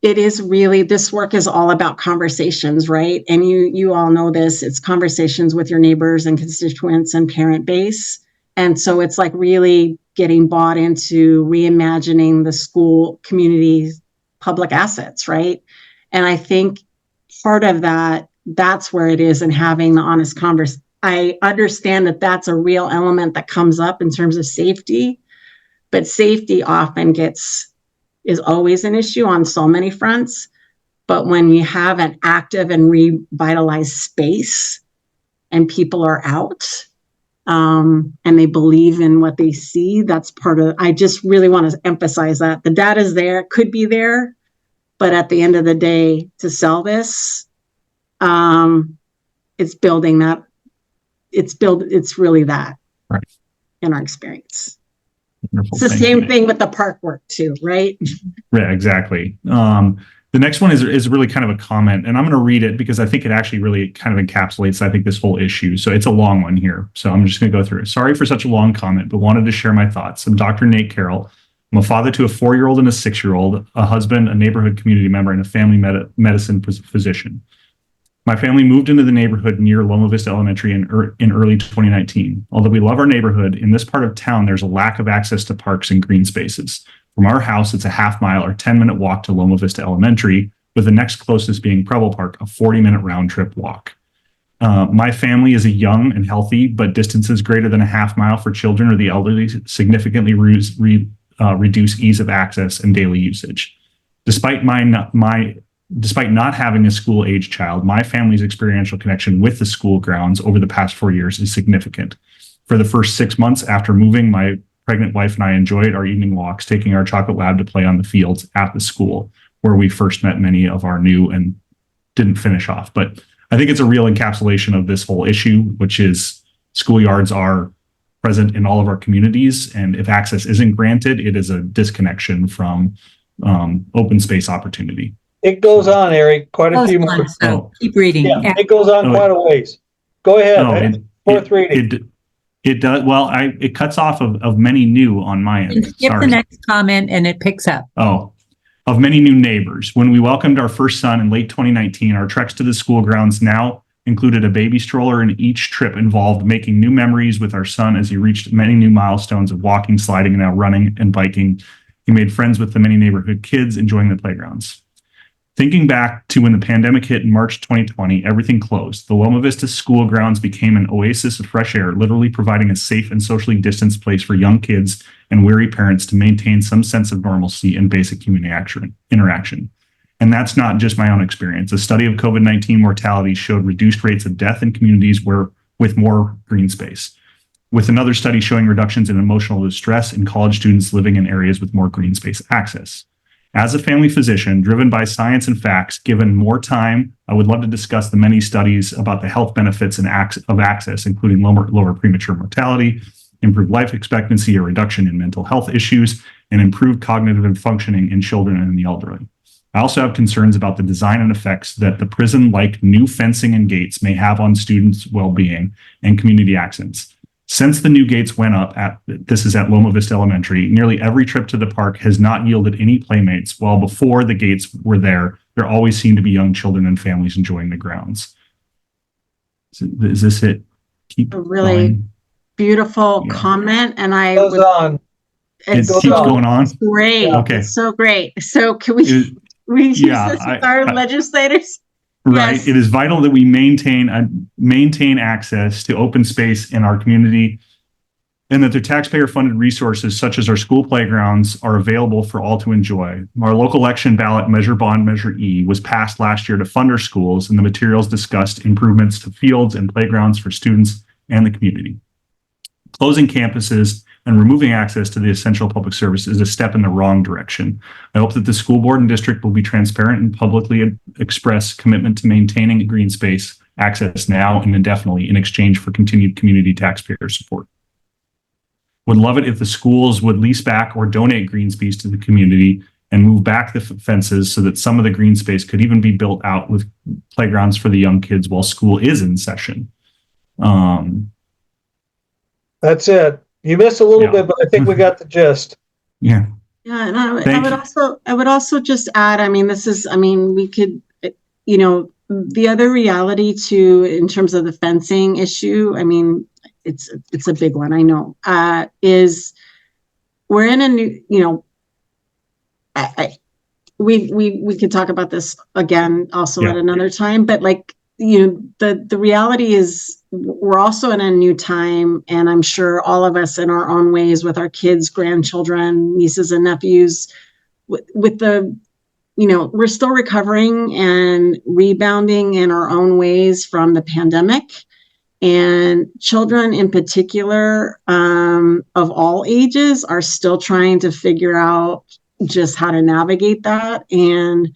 it is really, this work is all about conversations, right? And you all know this, it's conversations with your neighbors and constituents and parent base. And so it's like really getting bought into reimagining the school community public assets, right? And I think part of that's where it is in having the honest conversation. I understand that that's a real element that comes up in terms of safety, but safety often is always an issue on so many fronts. But when you have an active and revitalized space and people are out and they believe in what they see, that's part of, I just really want to emphasize that the data is there, it could be there, but at the end of the day, to sell this, it's building that, it's really that, right, in our experience. Wonderful. It's the same thing with the park work too, right? Yeah, exactly. The next one is really kind of a comment, and I'm going to read it because I think it actually really kind of encapsulates, I think, this whole issue. So it's a long one here. So I'm just going to go through it. Sorry for such a long comment, but wanted to share my thoughts. I'm Dr. Nate Carroll. I'm a father to a 4-year-old and a 6-year-old, a husband, a neighborhood community member, and a family medicine physician. My family moved into the neighborhood near Loma Vista Elementary in early 2019. Although we love our neighborhood, in this part of town, there's a lack of access to parks and green spaces. From our house, it's a half-mile or 10-minute walk to Loma Vista Elementary, with the next closest being Preble Park, a 40-minute round-trip walk. My family is a young and healthy, but distances greater than a half-mile for children or the elderly significantly reduce ease of access and daily usage. Despite not having a school-age child, my family's experiential connection with the school grounds over the past 4 years is significant. For the first 6 months after moving, my pregnant wife and I enjoyed our evening walks, taking our chocolate lab to play on the fields at the school, where we first met many of our new and didn't finish off. But I think it's a real encapsulation of this whole issue, which is schoolyards are present in all of our communities, and if access isn't granted, it is a disconnection from open space opportunity. It goes on, Eric, quite a few more. So keep reading. Yeah, it goes on quite a ways. Go ahead. Fourth reading. It does. Well, it cuts off of many new on my end. Skip the next comment and it picks up. Of many new neighbors. When we welcomed our first son in late 2019, our treks to the school grounds now included a baby stroller, and each trip involved making new memories with our son as he reached many new milestones of walking, sliding, and now running and biking. He made friends with the many neighborhood kids enjoying the playgrounds. Thinking back to when the pandemic hit in March 2020, everything closed. The Loma Vista school grounds became an oasis of fresh air, literally providing a safe and socially distanced place for young kids and weary parents to maintain some sense of normalcy and basic human interaction. And that's not just my own experience. A study of COVID-19 mortality showed reduced rates of death in communities with more green space. with another study showing reductions in emotional distress in college students living in areas with more green space access. As a family physician, driven by science and facts, given more time, I would love to discuss the many studies about the health benefits of access, including lower premature mortality, improved life expectancy, a reduction in mental health issues, and improved cognitive functioning in children and the elderly. I also have concerns about the design and effects that the prison-like new fencing and gates may have on students' well-being and community access. Since the new gates went up this is at Loma Vista Elementary, nearly every trip to the park has not yielded any playmates, while before the gates were there always seemed to be young children and families enjoying the grounds. Is this it? Keep A really going. beautiful Yeah. comment, and I Goes would, on. it's It keeps going on. it's great. Yeah. Okay. It's so great. So can we use yeah, this with our legislators? Right. Yes. It is vital that we maintain access to open space in our community, and that the taxpayer-funded resources such as our school playgrounds are available for all to enjoy. Our local election ballot Measure Bond Measure E was passed last year to fund our schools, and the materials discussed improvements to fields and playgrounds for students and the community. Closing campuses and removing access to the essential public service is a step in the wrong direction. I hope that the school board and district will be transparent and publicly express commitment to maintaining green space access now and indefinitely in exchange for continued community taxpayer support. Would love it if the schools would lease back or donate green space to the community and move back the fences so that some of the green space could even be built out with playgrounds for the young kids while school is in session. That's it. You missed a little Yeah. bit, but I think we got the gist. Yeah. Yeah, and I Thank would you. I would also just add, we could, the other reality too, in terms of the fencing issue, it's a big one, I know, is we're in a new, we could talk about this again also at another time, but the reality is we're also in a new time, and I'm sure all of us in our own ways with our kids, grandchildren, nieces and nephews, with the, we're still recovering and rebounding in our own ways from the pandemic, and children in particular, of all ages, are still trying to figure out just how to navigate that. And,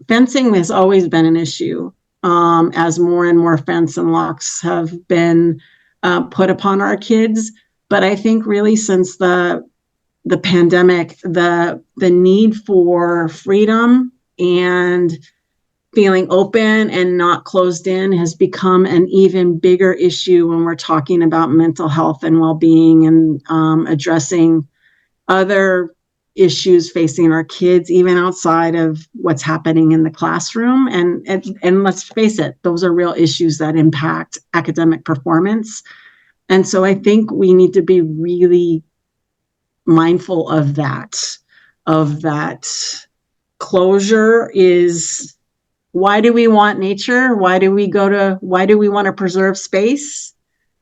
fencing has always been an issue, as more and more fence and locks have been put upon our kids. But I think really since the pandemic, the need for freedom and feeling open and not closed in has become an even bigger issue when we're talking about mental health and well-being, and addressing other issues facing our kids, even outside of what's happening in the classroom. And let's face it, those are real issues that impact academic performance. And so I think we need to be really mindful of that closure. Is, why do we want nature? Why do we want to preserve space?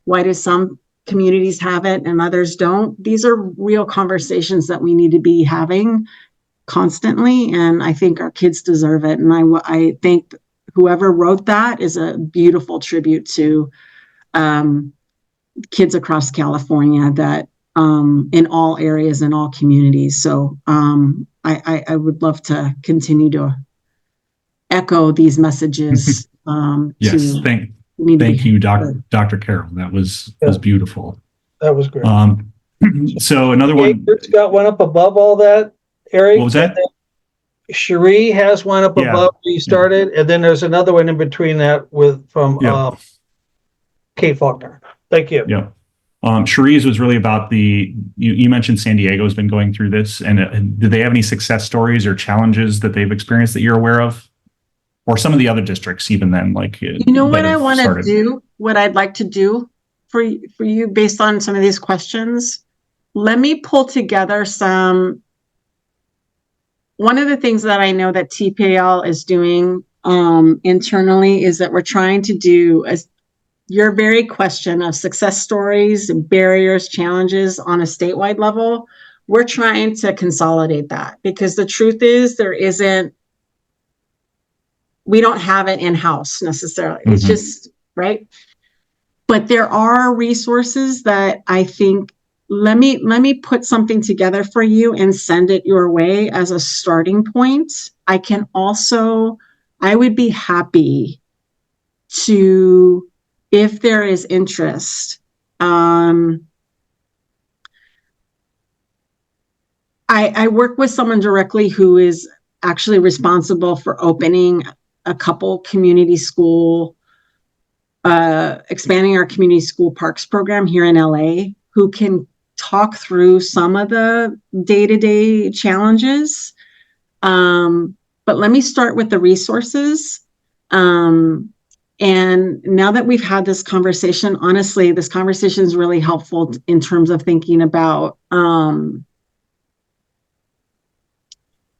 Why do some communities have it and others don't? These are real conversations that we need to be having constantly, and I think our kids deserve it. And I think whoever wrote that is a beautiful tribute to kids across California, that in all areas, in all communities. So I would love to continue to echo these messages. Yes, thank you, Dr. Carroll. That was beautiful. That was great. So another one. Got one up above all that, Eric. What was that? Cherie has one up above where you started, and then there's another one in between that from Kate Faulkner. Thank you. Yeah. Cherie's was really about you mentioned San Diego has been going through this, and do they have any success stories or challenges that they've experienced that you're aware of? Or some of the other districts, even then, what I want to do, what I'd like to do for you based on some of these questions. Let me pull together one of the things that I know that TPL is doing internally is that we're trying to do your very question of success stories, barriers, challenges on a statewide level. We're trying to consolidate that, because the truth is we don't have it in-house necessarily. It's just, right? But there are resources that I think, let me put something together for you and send it your way as a starting point. I would be happy to, if there is interest, I work with someone directly who is actually responsible for opening a couple community school, expanding our community school parks program here in LA, who can talk through some of the day-to-day challenges. But let me start with the resources. And now that we've had this conversation, honestly, this conversation is really helpful in terms of thinking about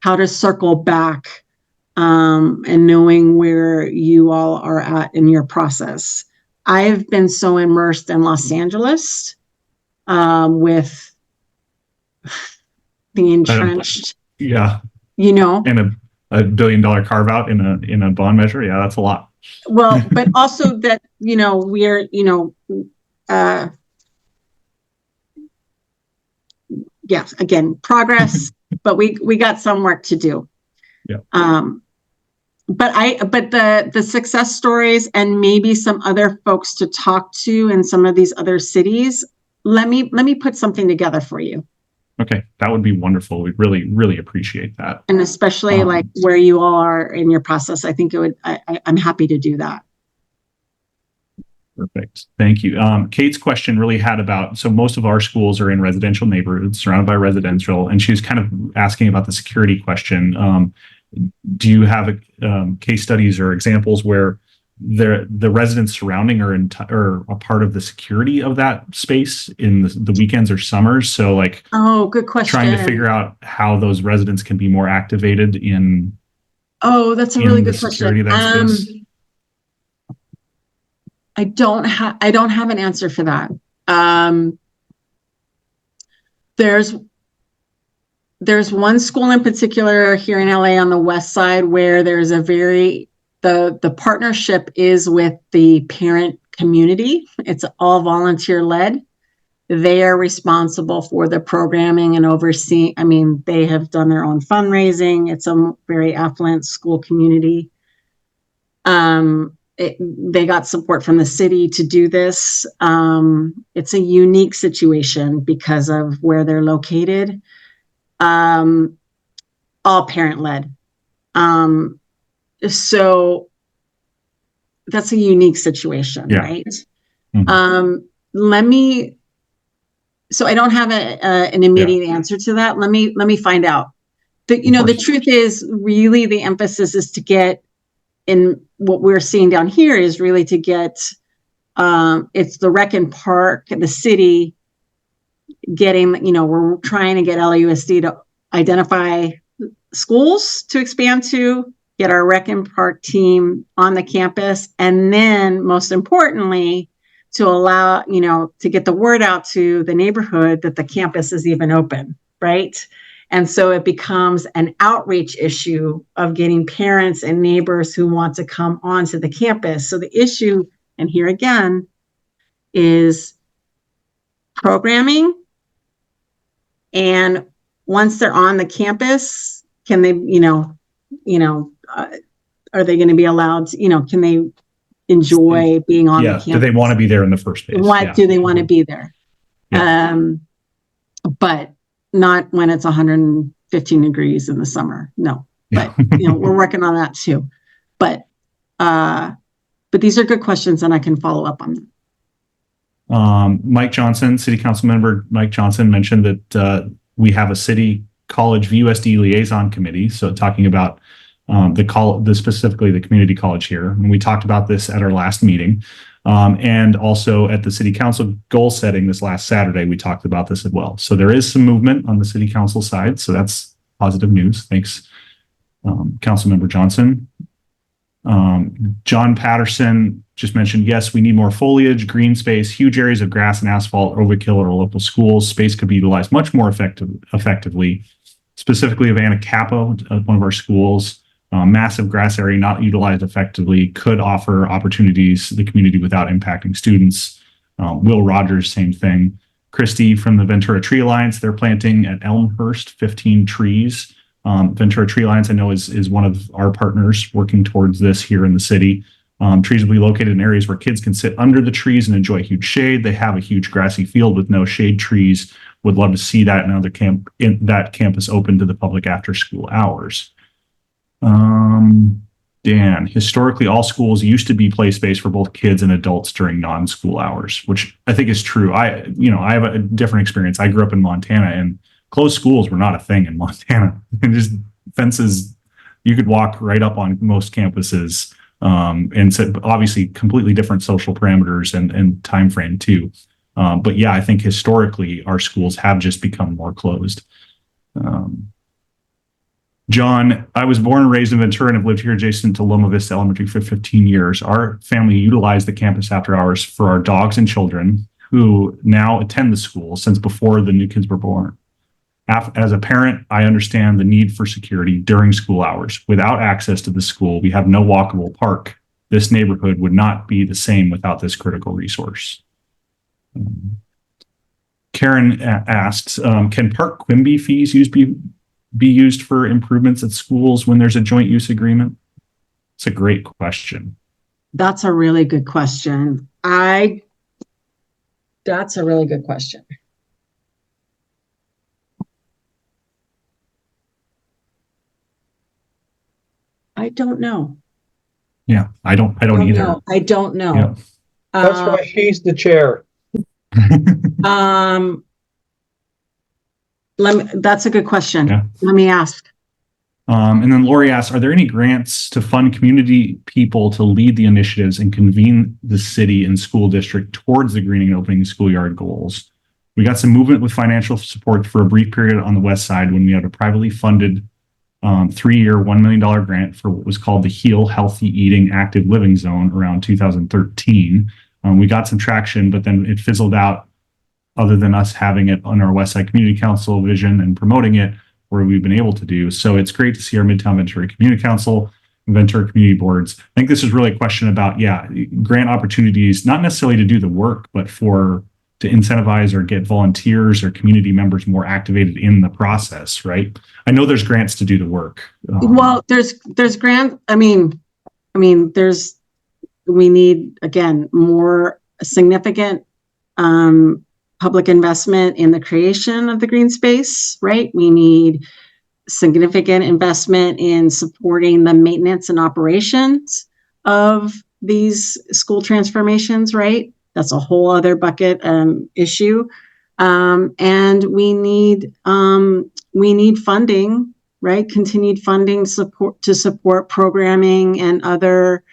how to circle back and knowing where you all are at in your process. I've been so immersed in Los Angeles with the entrenched, Yeah. you know, And a $1 billion carve out in a bond measure. Yeah, that's a lot. well, but also that, you know, we're, you know, yes, again, progress, but we got some work to do. Yeah. But the success stories and maybe some other folks to talk to in some of these other cities, let me put something together for you. Okay, that would be wonderful. We really, really appreciate that. And especially like where you all are in your process, I think it would, I'm happy to do that. Perfect. Thank you. Kate's question really had about, so most of our schools are in residential neighborhoods surrounded by residential, and she was kind of asking about the security question. Do you have case studies or examples where the residents surrounding are a part of the security of that space in the weekends or summers? So like, oh, good question. Trying to figure out how those residents can be more activated in. Oh, that's a really good question. Of that space. I don't have an answer for that. There's one school in particular here in LA on the west side where there's the partnership is with the parent community. It's all volunteer led. They are responsible for the programming and overseeing. I mean, they have done their own fundraising. It's a very affluent school community. They got support from the city to do this. It's a unique situation because of where they're located. All parent-led. So that's a unique situation, yeah. Right? Mm-hmm. So I don't have an immediate answer to that. Let me find out. The truth is really the emphasis is to get, in what we're seeing down here is really to get, it's the rec and park, the city getting, we're trying to get LAUSD to identify schools to expand to, get our rec and park team on the campus, and then most importantly, to allow, to get the word out to the neighborhood that the campus is even open, right? And so it becomes an outreach issue of getting parents and neighbors who want to come onto the campus. So the issue, and here again, is programming. And once they're on the campus, can they, are they going to be allowed to, can they enjoy being on the campus? Do they want to be there in the first place? Do they want to be there? Yeah. But not when it's 115 degrees in the summer. No, but we're working on that too. But these are good questions, and I can follow up on them. Mike Johnson, City Council Member Mike Johnson, mentioned that we have a City College VUSD Liaison Committee. So talking about specifically the community college here, and we talked about this at our last meeting. And also at the City Council goal setting this last Saturday, we talked about this as well. So there is some movement on the City Council side. So that's positive news. Thanks, Councilmember Johnson. John Patterson just mentioned, yes, we need more foliage, green space, huge areas of grass and asphalt, overkill at our local schools. Space could be utilized much more effectively. Specifically, Havana Capo, one of our schools. Massive grass area not utilized effectively could offer opportunities to the community without impacting students. Will Rogers, same thing. Christy from the Ventura Tree Alliance, they're planting at Elmhurst 15 trees. Ventura Tree Alliance, I know, is one of our partners working towards this here in the city. Trees will be located in areas where kids can sit under the trees and enjoy huge shade. They have a huge grassy field with no shade trees. Would love to see that that campus open to the public after school hours. Dan, historically, all schools used to be play space for both kids and adults during non-school hours, which I think is true. I have a different experience. I grew up in Montana, and closed schools were not a thing in Montana. And just fences, you could walk right up on most campuses, and so obviously completely different social parameters and time frame too. But yeah, I think historically our schools have just become more closed. John, I was born and raised in Ventura and have lived here adjacent to Loma Vista Elementary for 15 years. Our family utilized the campus after hours for our dogs and children who now attend the school since before the new kids were born. As a parent, I understand the need for security during school hours. Without access to the school, we have no walkable park. This neighborhood would not be the same without this critical resource. Karen asks, can Park Quimby fees be used for improvements at schools when there's a joint use agreement? It's a great question. That's a really good question. That's a really good question. I don't know. Yeah, I don't either. I don't know. Yeah. That's why she's the chair. That's a good question. Yeah. Let me ask. And then Lori asks, are there any grants to fund community people to lead the initiatives and convene the city and school district towards the greening and opening schoolyard goals? We got some movement with financial support for a brief period on the west side when we had a privately funded 3-year, $1 million grant for what was called the Heal Healthy Eating Active Living Zone around 2013. We got some traction, but then it fizzled out other than us having it on our West Side Community Council vision and promoting it where we've been able to do. So it's great to see our Midtown Ventura Community Council and Ventura Community Boards. I think this is really a question about, grant opportunities, not necessarily to do the work, but to incentivize or get volunteers or community members more activated in the process, right? I know there's grants to do the work. Well, there's grant. We need, again, more significant public investment in the creation of the green space, right? We need significant investment in supporting the maintenance and operations of these school transformations, right? That's a whole other bucket issue. And we need funding, right? Continued funding to support programming and other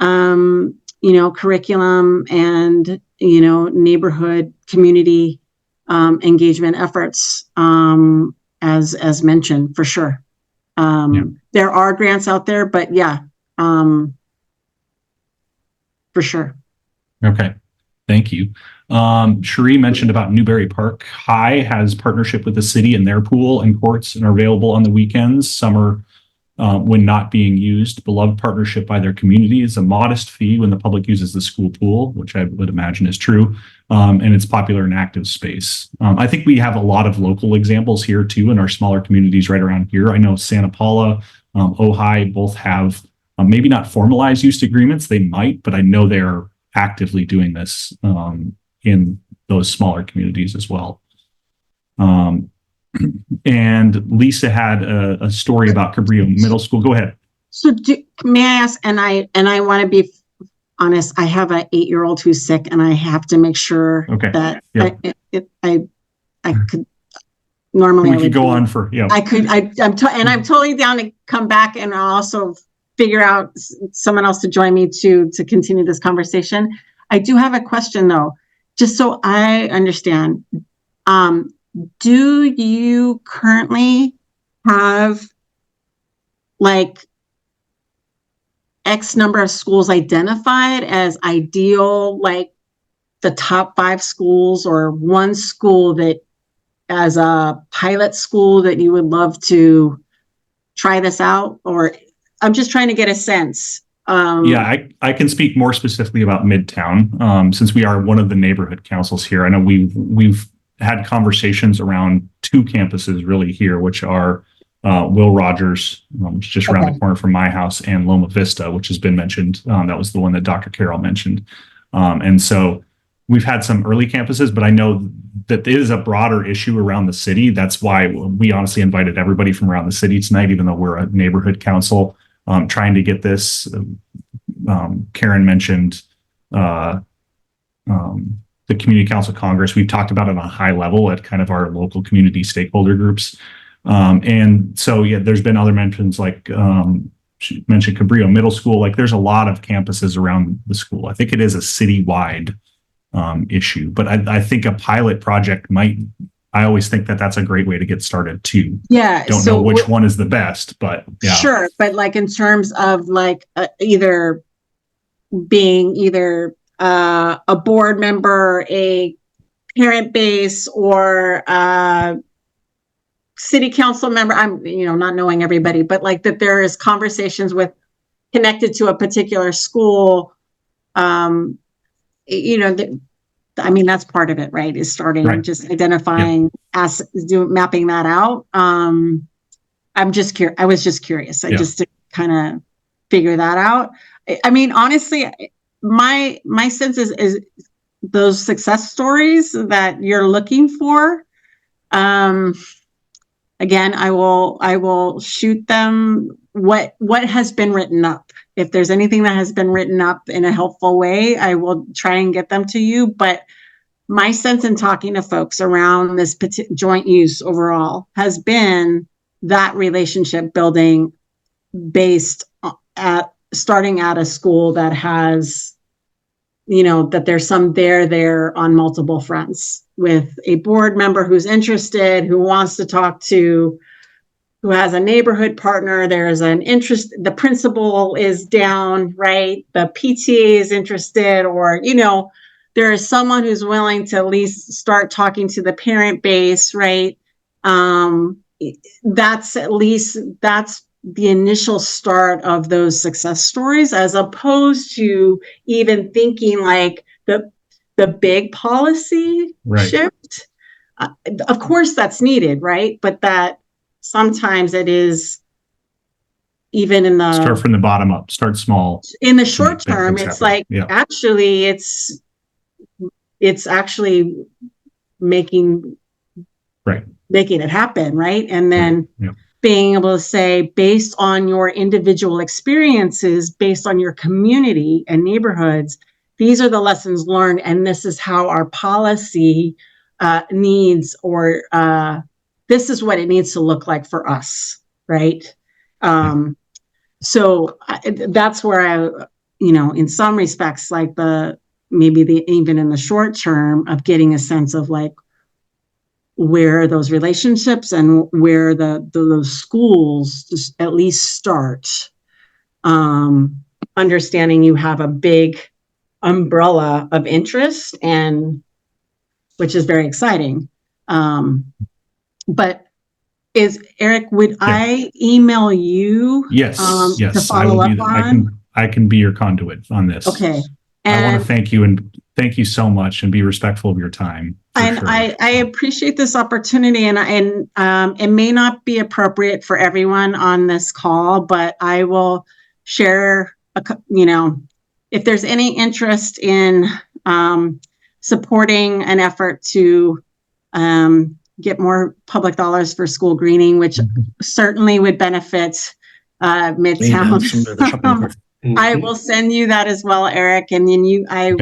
curriculum and, neighborhood community engagement efforts, as mentioned, for sure. There are grants out there, but for sure. Okay. Thank you. Cherie mentioned about Newberry Park High has partnership with the city and their pool and courts and are available on the weekends, summer, when not being used. Beloved partnership by their community is a modest fee when the public uses the school pool, which I would imagine is true. And it's popular and active space. I think we have a lot of local examples here too in our smaller communities right around here. I know Santa Paula, Ojai both have maybe not formalized use agreements. They might, but I know they're actively doing this in those smaller communities as well. And Lisa had a story about Cabrillo Middle School. Go ahead. So may I ask, and I want to be honest, I have an 8-year-old who's sick and I have to make sure that I could normally. We could go on for, I'm totally down to come back and also figure out someone else to join me to continue this conversation. I do have a question though, just so I understand. Do you currently have like X number of schools identified as ideal, like the top 5 schools, or one school that as a pilot school that you would love to try this out? Or I'm just trying to get a sense I can speak more specifically about Midtown, since we are one of the neighborhood councils here. I know we've had conversations around two campuses really here, which are Will Rogers, which is just around the corner from my house, and Loma Vista, which has been mentioned. That was the one that Dr. Carroll mentioned. And so we've had some early campuses, but I know that it is a broader issue around the city. That's why we honestly invited everybody from around the city tonight, even though we're a neighborhood council, trying to get this. Karen mentioned the Community Council Congress. We've talked about it on a high level at kind of our local community stakeholder groups. And so, there's been other mentions like she mentioned Cabrillo Middle School. Like there's a lot of campuses around the school. I think it is a citywide issue, but I think a pilot project I always think that that's a great way to get started too. Yeah. Don't know which one is the best, but yeah. Sure. But like in terms of like either being a board member, a parent base, or a city council member, I'm, not knowing everybody, but like that there is conversations connected to a particular school, that's part of it, right? Is starting just identifying mapping that out. I was just curious. Just to kind of figure that out. I mean, honestly, my sense is those success stories that you're looking for. Again, I will shoot them what has been written up. If there's anything that has been written up in a helpful way, I will try and get them to you. But my sense in talking to folks around this joint use overall has been that relationship building based at starting at a school that has, that there's some there on multiple fronts, with a board member who's interested, who wants to talk to, who has a neighborhood partner. There's an interest. The principal is down, right? The PTA is interested, or, there is someone who's willing to at least start talking to the parent base, right? That's the initial start of those success stories, as opposed to even thinking like the big policy shift. Of course that's needed, right? But that sometimes it is even in the start from the bottom up, start small. In the short term, it's like actually it's actually making it happen, right? And then being able to say, based on your individual experiences, based on your community and neighborhoods, these are the lessons learned, and this is how our policy needs, or this is what it needs to look like for us, right? So that's where I, in some respects, like even in the short term of getting a sense of like where are those relationships and where those schools just at least start, understanding you have a big umbrella of interest, and which is very exciting. But Eric, would I email you? Yes, to follow up on? I can be your conduit on this. Okay. I want to thank you, and thank you so much, and be respectful of your time. And sure. I appreciate this opportunity, and it may not be appropriate for everyone on this call, but I will share, if there's any interest in supporting an effort to get more public dollars for school greening, which certainly would benefit Midtown. I will send you that as well, Eric, and then I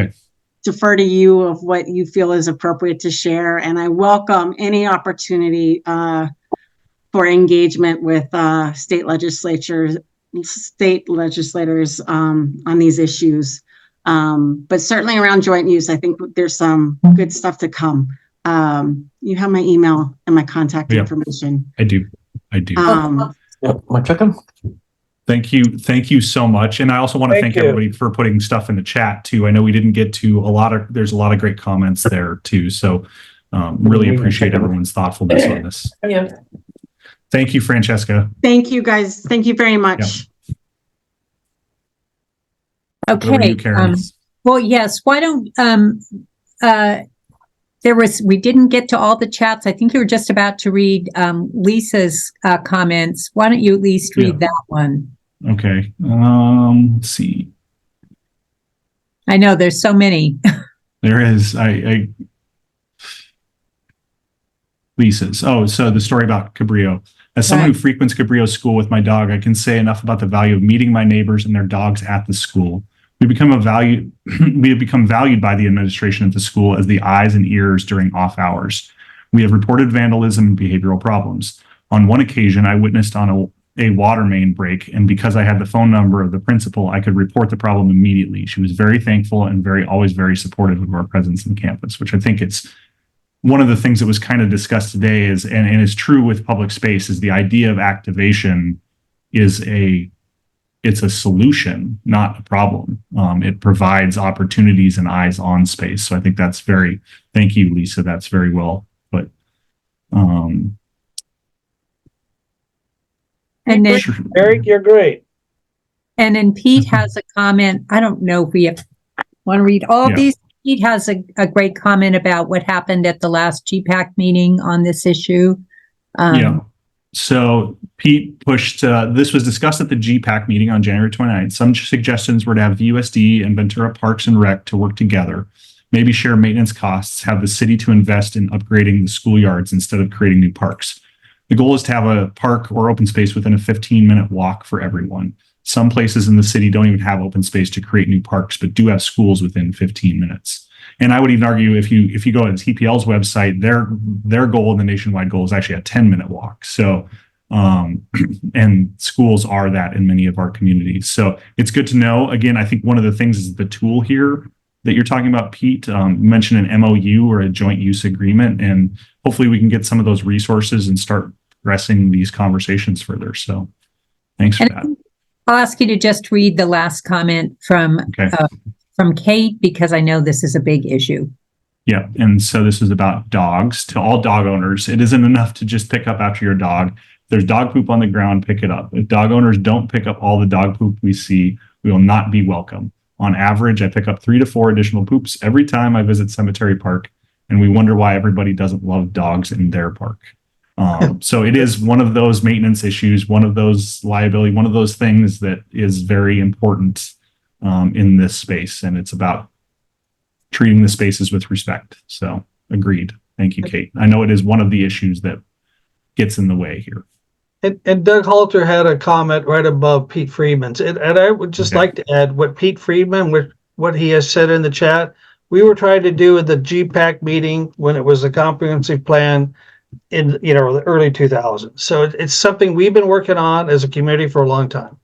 defer to you of what you feel is appropriate to share, and I welcome any opportunity for engagement with state legislators on these issues. But certainly around joint use, I think there's some good stuff to come. You have my email and my contact information. I do. My chicken. Thank you so much. And I also want to thank everybody for putting stuff in the chat too. I know we didn't get to there's a lot of great comments there too. So really appreciate everyone's thoughtfulness on this. Thank you, Francesca. Thank you guys. Thank you very much. Over to Okay. you, Karen. Well, yes, why don't, we didn't get to all the chats. I think you were just about to read Lisa's comments. Why don't you at least read that one? Okay. Let's see. I know there's so many. There is. Lisa's. Oh, so the story about Cabrillo. As someone who frequents Cabrillo's school with my dog, I can say enough about the value of meeting my neighbors and their dogs at the school. We have become valued by the administration at the school as the eyes and ears during off hours. We have reported vandalism and behavioral problems. On one occasion, I witnessed on a water main break, and because I had the phone number of the principal, I could report the problem immediately. She was very thankful and always very supportive of our presence on campus, which I think it's one of the things that was kind of discussed today is, and is true with public space, is the idea of activation is it's a solution, not a problem. It provides opportunities and eyes on space. So I think that's thank you, Lisa. That's very well put. And then, Eric, you're great. And then Pete has a comment. I don't know if we want to read all of these. Pete has a great comment about what happened at the last GPAC meeting on this issue. So Pete pushed, this was discussed at the GPAC meeting on January 29th. Some suggestions were to have VUSD and Ventura Parks and Rec to work together, maybe share maintenance costs, have the city to invest in upgrading the schoolyards instead of creating new parks. The goal is to have a park or open space within a 15-minute walk for everyone. Some places in the city don't even have open space to create new parks, but do have schools within 15 minutes. And I would even argue if you go to TPL's website, their goal and the nationwide goal is actually a 10-minute walk. So, and schools are that in many of our communities. So it's good to know. Again, I think one of the things is the tool here that you're talking about, Pete. You mentioned an MOU or a joint use agreement, and hopefully we can get some of those resources and start progressing these conversations further. So thanks for that. I'll ask you to just read the last comment from Kate, because I know this is a big issue. Yeah. And so this is about dogs. To all dog owners, it isn't enough to just pick up after your dog. If there's dog poop on the ground, pick it up. If dog owners don't pick up all the dog poop we see, we will not be welcome. On average, I pick up 3 to 4 additional poops every time I visit Cemetery Park, and we wonder why everybody doesn't love dogs in their park. So it is one of those maintenance issues, one of those liability, one of those things that is very important in this space. And it's about treating the spaces with respect. So agreed. Thank you, Kate. I know it is one of the issues that gets in the way here. And Doug Halter had a comment right above Pete Friedman's. And I would just like to add what Pete Friedman, what he has said in the chat. We were trying to do at the GPAC meeting when it was a comprehensive plan in the early 2000s. So it's something we've been working on as a community for a long time.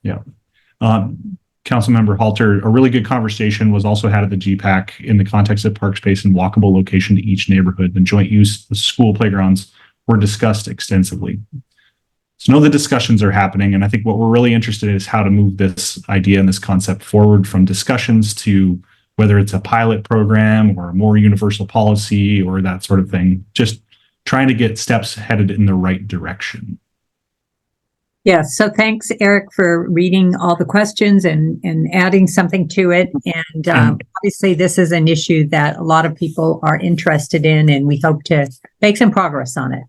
Yeah. Councilmember Halter, a really good conversation was also had at the GPAC in the context of park space and walkable location to each neighborhood. And joint use of school playgrounds were discussed extensively. So know the discussions are happening. And I think what we're really interested in is how to move this idea and this concept forward from discussions to whether it's a pilot program or a more universal policy or that sort of thing, just trying to get steps headed in the right direction. Yes. So thanks, Eric, for reading all the questions and adding something to it. And obviously, this is an issue that a lot of people are interested in, and we hope to make some progress on it.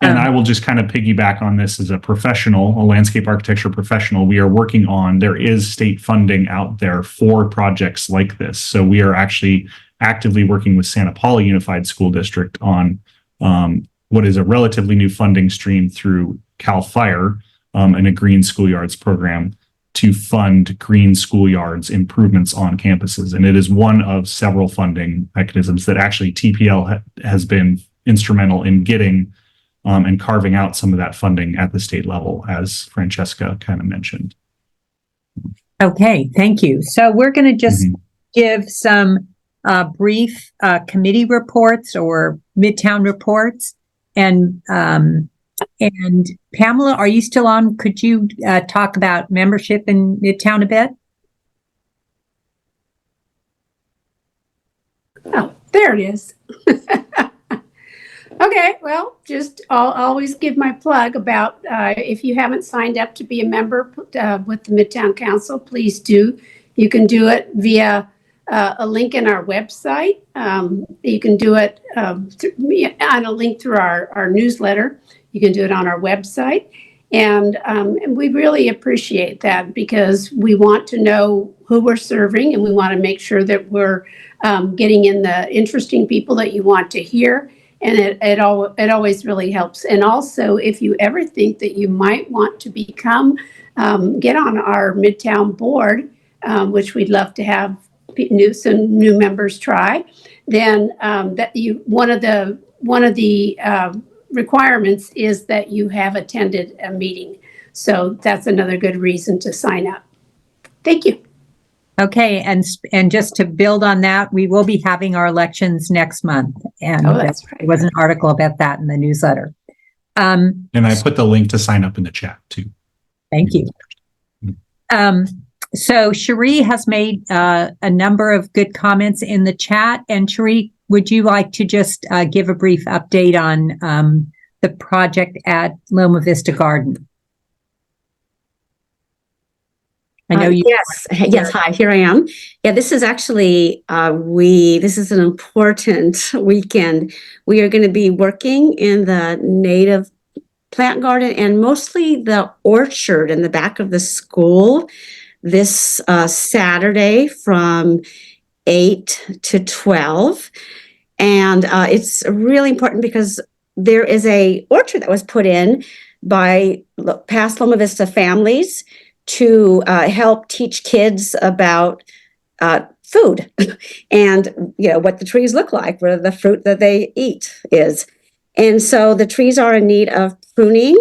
And I will just kind of piggyback on this as a professional, a landscape architecture professional. We are working on, there is state funding out there for projects like this. So we are actually actively working with Santa Paula Unified School District on what is a relatively new funding stream through CAL FIRE and a green schoolyards program to fund green schoolyards improvements on campuses. And it is one of several funding mechanisms that actually TPL has been instrumental in getting and carving out some of that funding at the state level, as Francesca kind of mentioned. Okay, thank you. So we're going to just give some brief committee reports or Midtown reports. And Pamela, are you still on? Could you talk about membership in Midtown a bit? Oh, there it is. Okay, well, I'll always give my plug about if you haven't signed up to be a member with the Midtown Council, please do. You can do it via a link in our website. You can do it on a link through our newsletter. You can do it on our website. And we really appreciate that because we want to know who we're serving and we want to make sure that we're getting in the interesting people that you want to hear. And it always really helps. And also, if you ever think that you might want to become, get on our Midtown board, which we'd love to have some new members try, then one of the requirements is that you have attended a meeting. So that's another good reason to sign up. Thank you. Okay, and just to build on that, we will be having our elections next month, and That's right. there was an article about that in the newsletter. And I put the link to sign up in the chat too. Thank you. So Cherie has made a number of good comments in the chat, and Cherie, would you like to just give a brief update on the project at Loma Vista Garden? I know you. Yes. Hi, here I am. Yeah, this is actually, this is an important weekend. We are going to be working in the native plant garden and mostly the orchard in the back of the school this Saturday from 8 to 12. And it's really important because there is a orchard that was put in by past Loma Vista families to help teach kids about food and what the trees look like, what the fruit that they eat is. And so the trees are in need of pruning.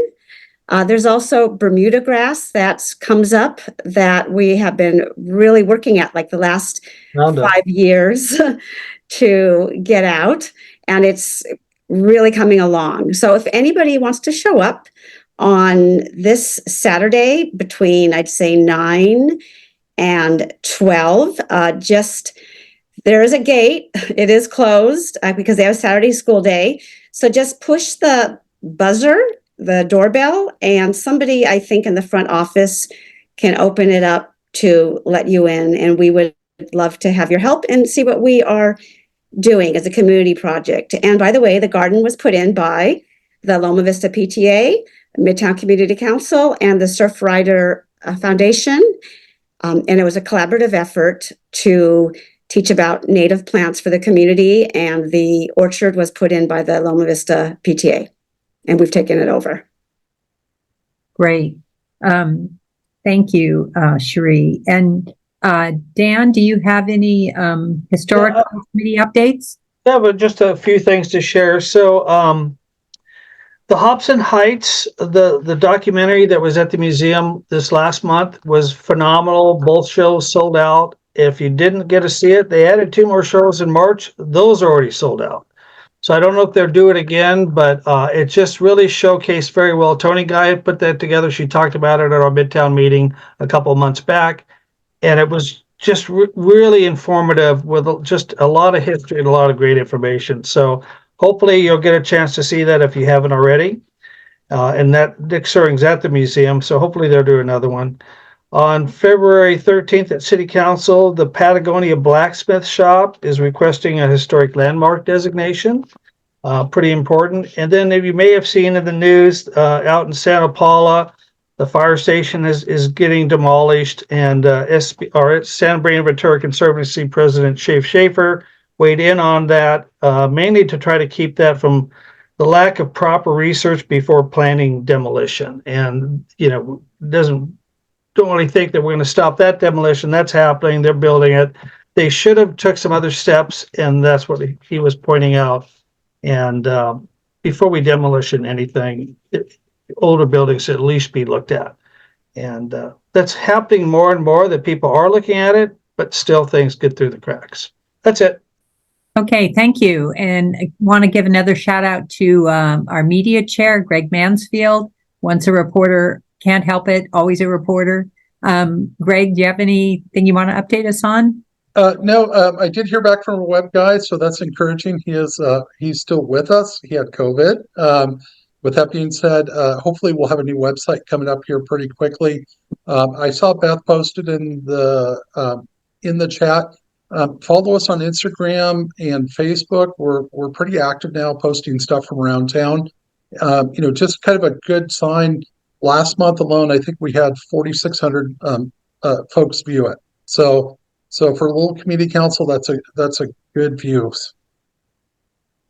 There's also Bermuda grass that comes up that we have been really working at like the last 5 years to get out, and it's really coming along. So if anybody wants to show up on this Saturday between, I'd say 9 and 12, there is a gate. It is closed because they have Saturday school day. So just push the buzzer, the doorbell, and somebody, I think, in the front office can open it up to let you in. And we would love to have your help and see what we are doing as a community project. And by the way, the garden was put in by the Loma Vista PTA, Midtown Community Council, and the Surf Rider Foundation. And it was a collaborative effort to teach about native plants for the community. And the orchard was put in by the Loma Vista PTA. And we've taken it over. Great. Thank you, Cherie. And Dan, do you have any historical committee updates? Yeah, but just a few things to share. So the Hobson Heights, the documentary that was at the museum this last month was phenomenal. Both shows sold out. If you didn't get to see it, they added 2 more shows in March. Those are already sold out. So I don't know if they'll do it again, but it just really showcased very well. Tony Guy put that together. She talked about it at our Midtown meeting a couple of months back. And it was just really informative with just a lot of history and a lot of great information. So hopefully you'll get a chance to see that if you haven't already. And that Dick Suring's at the museum, so hopefully they'll do another one. On February 13th at City Council, the Patagonia Blacksmith Shop is requesting a historic landmark designation. Pretty important. And then you may have seen in the news out in Santa Paula, the fire station is getting demolished, and Santa Ventura Conservancy President Schaefer weighed in on that, mainly to try to keep that from the lack of proper research before planning demolition. And, don't really think that we're going to stop that demolition. That's happening. They're building it. They should have took some other steps, and that's what he was pointing out. And before we demolition anything, older buildings should at least be looked at. And that's happening more and more, that people are looking at it, but still things get through the cracks. That's it. Okay, thank you. And I want to give another shout out to our media chair, Greg Mansfield. Once a reporter, can't help it, always a reporter. Greg, do you have anything you want to update us on? No, I did hear back from a web guy, so that's encouraging. He's still with us. He had COVID. with that being said, hopefully we'll have a new website coming up here pretty quickly. I saw Beth posted in the chat. Follow us on Instagram and Facebook. We're pretty active now, posting stuff from around town. Just kind of a good sign. Last month alone, I think we had 4,600 folks view it. So for a little community council, that's a good view.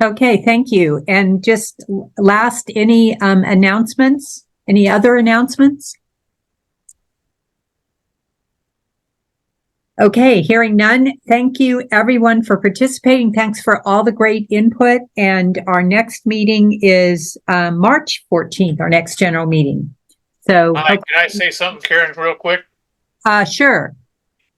Okay, thank you. And just last, any announcements? Any other announcements? Okay, hearing none. Thank you everyone for participating. Thanks for all the great input. And our next meeting is March 14th, our next general meeting. So can I say something, Karen, real quick? Sure.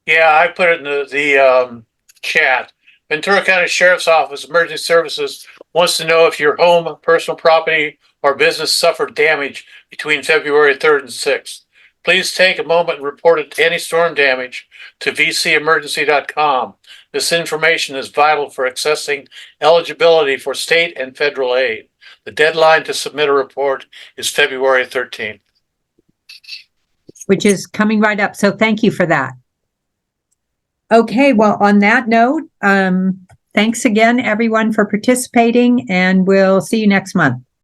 Yeah, I put it in the chat. Ventura County Sheriff's Office Emergency Services wants to know if your home, personal property, or business suffered damage between February 3rd and 6th. Please take a moment and report it to any storm damage to vcemergency.com. This information is vital for accessing eligibility for state and federal aid. The deadline to submit a report is February 13th. Which is coming right up. So thank you for that. Okay, well, on that note, thanks again, everyone, for participating, and we'll see you next month.